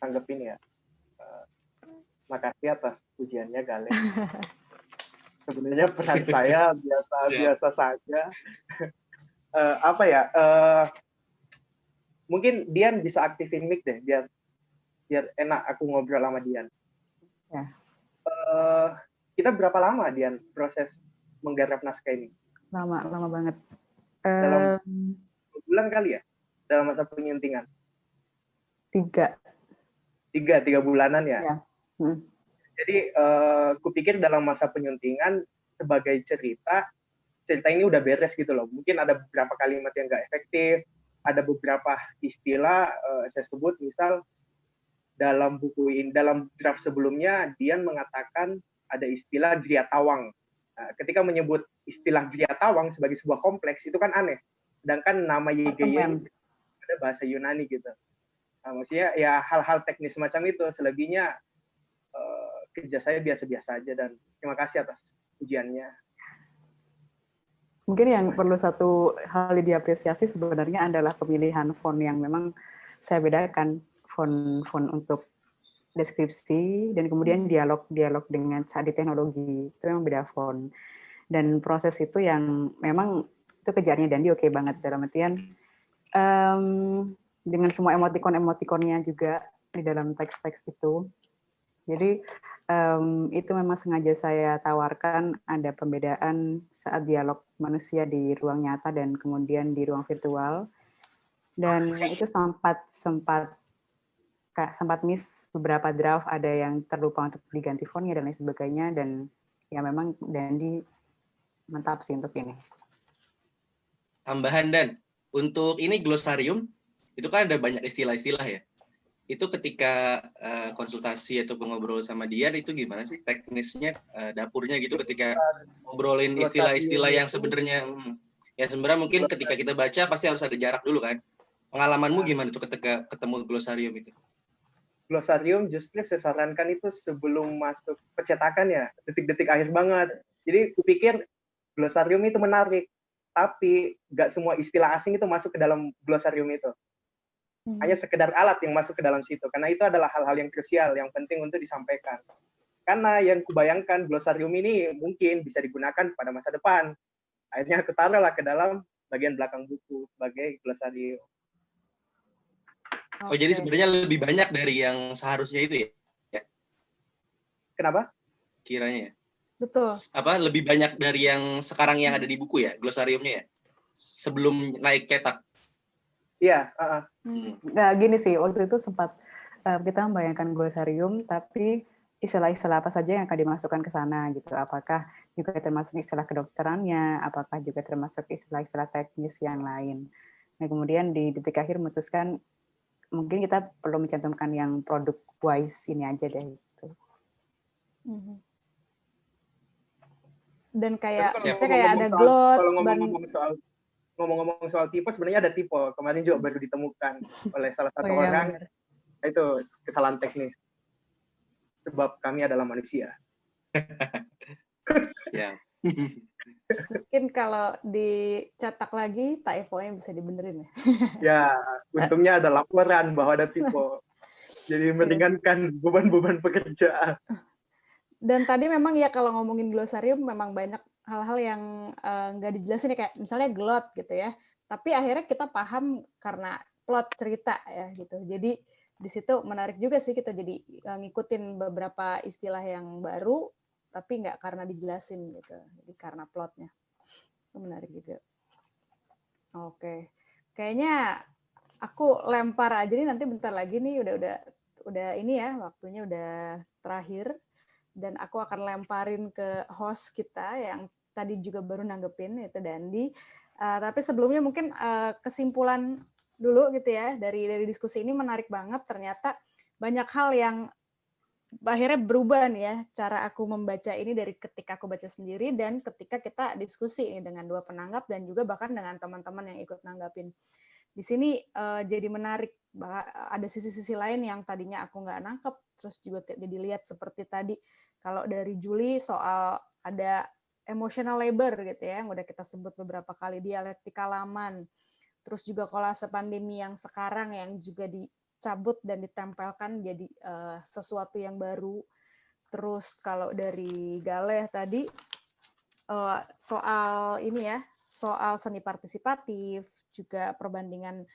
Tanggepin ya. Makasih atas pujiannya, Gali. Sebenarnya peran saya biasa saja. Mungkin Dian bisa aktifin mic deh, biar enak aku ngobrol sama Dian. Ya. Kita berapa lama Dian proses menggarap naskah ini? Lama banget. Dalam 2 bulan kali ya? Dalam masa penyuntingan? 3 bulanan ya? Ya. Jadi kupikir dalam masa penyuntingan sebagai cerita ini udah beres gitu loh. Mungkin ada beberapa kalimat yang nggak efektif, ada beberapa istilah saya sebut, misal dalam buku ini, dalam draft sebelumnya Dian mengatakan ada istilah Griatawang. Ketika menyebut istilah Griatawang sebagai sebuah kompleks itu kan aneh. Sedangkan nama YGY ada bahasa Yunani gitu. Maksudnya ya hal-hal teknis semacam itu. Selebihnya kerja saya biasa-biasa aja, dan terima kasih atas pujiannya. Mungkin yang perlu satu hal diapresiasi sebenarnya adalah pemilihan font yang memang saya bedakan, font untuk deskripsi dan kemudian dialog dengan saat di teknologi itu yang beda font. Dan proses itu yang memang itu kejarnya Dandi oke banget dalam artian dengan semua emoticon-emoticonnya juga di dalam teks-teks itu. Jadi itu memang sengaja saya tawarkan ada pembedaan saat dialog manusia di ruang nyata dan kemudian di ruang virtual. Dan itu sempat miss beberapa draft, ada yang terlupa untuk diganti fontnya dan lain sebagainya, dan ya memang Dandi mantap sih untuk ini. Tambahan Dan, untuk ini glosarium itu kan ada banyak istilah-istilah ya. Itu ketika konsultasi atau ngobrol sama dia itu gimana sih teknisnya, dapurnya gitu ketika ngobrolin istilah-istilah yang sebenarnya mungkin ketika kita baca pasti harus ada jarak dulu kan. Pengalamanmu gimana tuh ketika ketemu glosarium itu? Glosarium justru saya sarankan itu sebelum masuk percetakan ya, detik-detik akhir banget. Jadi kupikir glosarium itu menarik, tapi nggak semua istilah asing itu masuk ke dalam glosarium itu. Hanya sekedar alat yang masuk ke dalam situ, karena itu adalah hal-hal yang krusial, yang penting untuk disampaikan. Karena yang kubayangkan glosarium ini mungkin bisa digunakan pada masa depan. Akhirnya aku taruhlah ke dalam bagian belakang buku sebagai glosarium. Oh, jadi sebenarnya lebih banyak dari yang seharusnya itu ya? Kenapa? Kiranya ya. Betul. Apa lebih banyak dari yang sekarang yang ada di buku ya, glosariumnya ya? Sebelum naik cetak. Iya. Nah, gini sih, waktu itu sempat kita membayangkan glosarium, tapi istilah-istilah apa saja yang akan dimasukkan ke sana gitu. Apakah juga termasuk istilah kedokterannya, apakah juga termasuk istilah-istilah teknis yang lain. Nah, kemudian di detik akhir memutuskan mungkin kita perlu mencantumkan yang produk wise ini aja deh gitu. Dan kayak misalnya kayak ada glot. Kalau ngomong-ngomong soal tipe, sebenarnya ada tipe. Kemarin juga baru ditemukan oleh salah satu orang. Benar. Itu kesalahan teknis. Sebab kami adalah manusia. Ya. Mungkin kalau dicetak lagi, typo-nya bisa dibenerin ya. Ya, untungnya ada laporan bahwa ada tipe. Jadi meringankan beban-beban pekerjaan. Dan tadi memang ya kalau ngomongin glosarium memang banyak hal-hal yang nggak dijelasin ya, kayak misalnya glot gitu ya. Tapi akhirnya kita paham karena plot cerita ya gitu. Jadi di situ menarik juga sih kita jadi ngikutin beberapa istilah yang baru, tapi nggak karena dijelasin gitu. Jadi karena plotnya. Itu menarik juga. Oke. Kayaknya aku lempar aja nih, nanti bentar lagi nih udah ini ya, waktunya udah terakhir. Dan aku akan lemparin ke host kita yang tadi juga baru nanggepin, yaitu Dandi. Tapi sebelumnya mungkin kesimpulan dulu gitu ya, dari diskusi ini menarik banget, ternyata banyak hal yang akhirnya berubah nih ya, cara aku membaca ini dari ketika aku baca sendiri dan ketika kita diskusi nih dengan dua penanggap dan juga bahkan dengan teman-teman yang ikut nanggapin. Di sini jadi menarik, ada sisi-sisi lain yang tadinya aku nggak nangkep, terus juga jadi lihat seperti tadi, kalau dari Julie soal ada emotional labor gitu ya, yang udah kita sebut beberapa kali, dialektika laman, terus juga kolase pandemi yang sekarang yang juga dicabut dan ditempelkan jadi sesuatu yang baru. Terus kalau dari Galeh tadi soal ini ya, soal seni partisipatif, juga perbandingan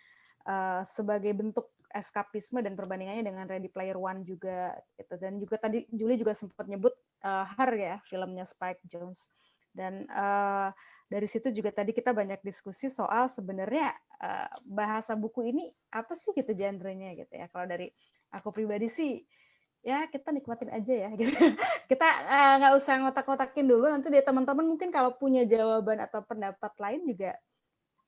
sebagai bentuk eskapisme dan perbandingannya dengan Ready Player One juga gitu. Dan juga tadi Julie juga sempat nyebut Her ya, filmnya Spike Jonze. Dan dari situ juga tadi kita banyak diskusi soal sebenarnya bahasa buku ini apa sih gitu genrenya gitu ya. Kalau dari aku pribadi sih ya kita nikmatin aja ya gitu. Kita nggak usah ngotak-ngotakin dulu, nanti dari teman-teman mungkin kalau punya jawaban atau pendapat lain juga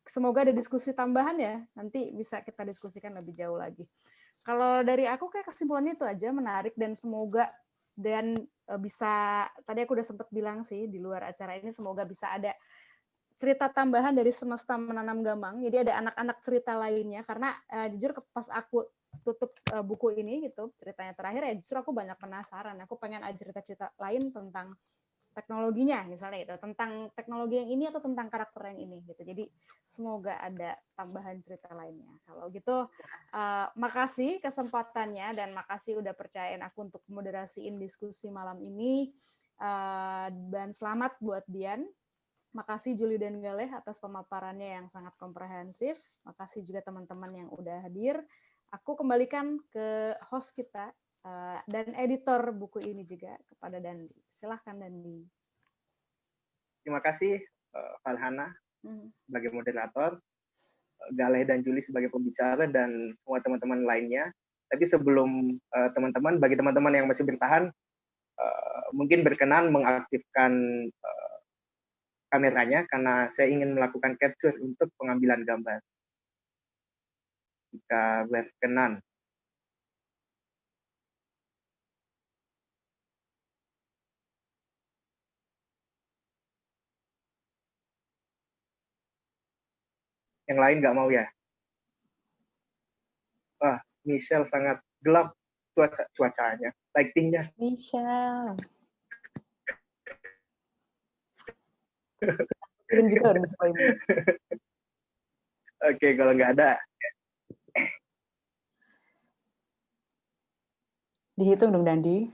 semoga ada diskusi tambahan ya, nanti bisa kita diskusikan lebih jauh lagi. Kalau dari aku kayak kesimpulannya itu aja, menarik dan semoga dan bisa, tadi aku udah sempat bilang sih di luar acara ini, semoga bisa ada cerita tambahan dari Semesta Menanam Gamang, jadi ada anak-anak cerita lainnya, karena jujur pas aku tutup buku ini gitu, ceritanya terakhir ya justru aku banyak penasaran, aku pengen ada cerita-cerita lain tentang teknologinya misalnya gitu, tentang teknologi yang ini atau tentang karakter yang ini gitu. Jadi semoga ada tambahan cerita lainnya. Kalau gitu makasih kesempatannya dan makasih udah percayain aku untuk moderasiin diskusi malam ini. Dan selamat buat Dian. Makasih Juli dan Galeh atas pemaparannya yang sangat komprehensif. Makasih juga teman-teman yang udah hadir. Aku kembalikan ke host kita dan editor buku ini juga kepada Dandi. Silahkan Dandi. Terima kasih Farhana sebagai moderator, Galeh dan Juli sebagai pembicara, dan semua teman-teman lainnya. Tapi sebelum teman-teman, bagi teman-teman yang masih bertahan, mungkin berkenan mengaktifkan kameranya karena saya ingin melakukan capture untuk pengambilan gambar. Jika berkenan. Yang lain nggak mau ya? Wah, Michelle sangat gelap cuacanya, lightingnya. Michelle. Kirim juga harus ini. Oke, kalau nggak ada. Dihitung dong, Dandi.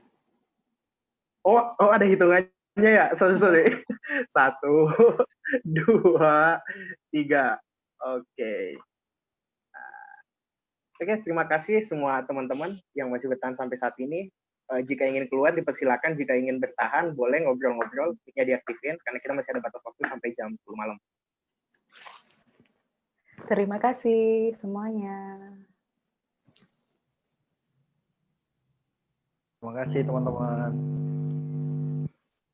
Oh, ada hitungannya ya? Sorry. 1, 2, 3. Oke. Oke, terima kasih semua teman-teman yang masih bertahan sampai saat ini. Jika ingin keluar, dipersilakan. Jika ingin bertahan, boleh ngobrol-ngobrol. Mic-nya diaktifin, karena kita masih ada batas waktu sampai jam 10 malam. Terima kasih semuanya. Terima kasih teman-teman.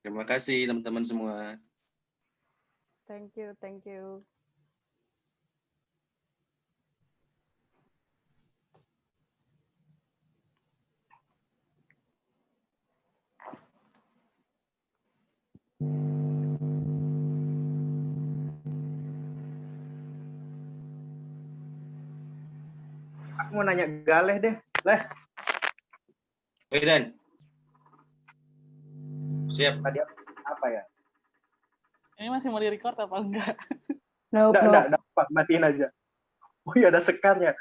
Terima kasih teman-teman semua. Thank you. Aku mau nanya Galeh deh. Leh. Dan. Siap. Tadi apa ya? Ini masih mau di-record apa enggak? Nope. Enggak, matiin aja. Oh iya, ada sekarnya.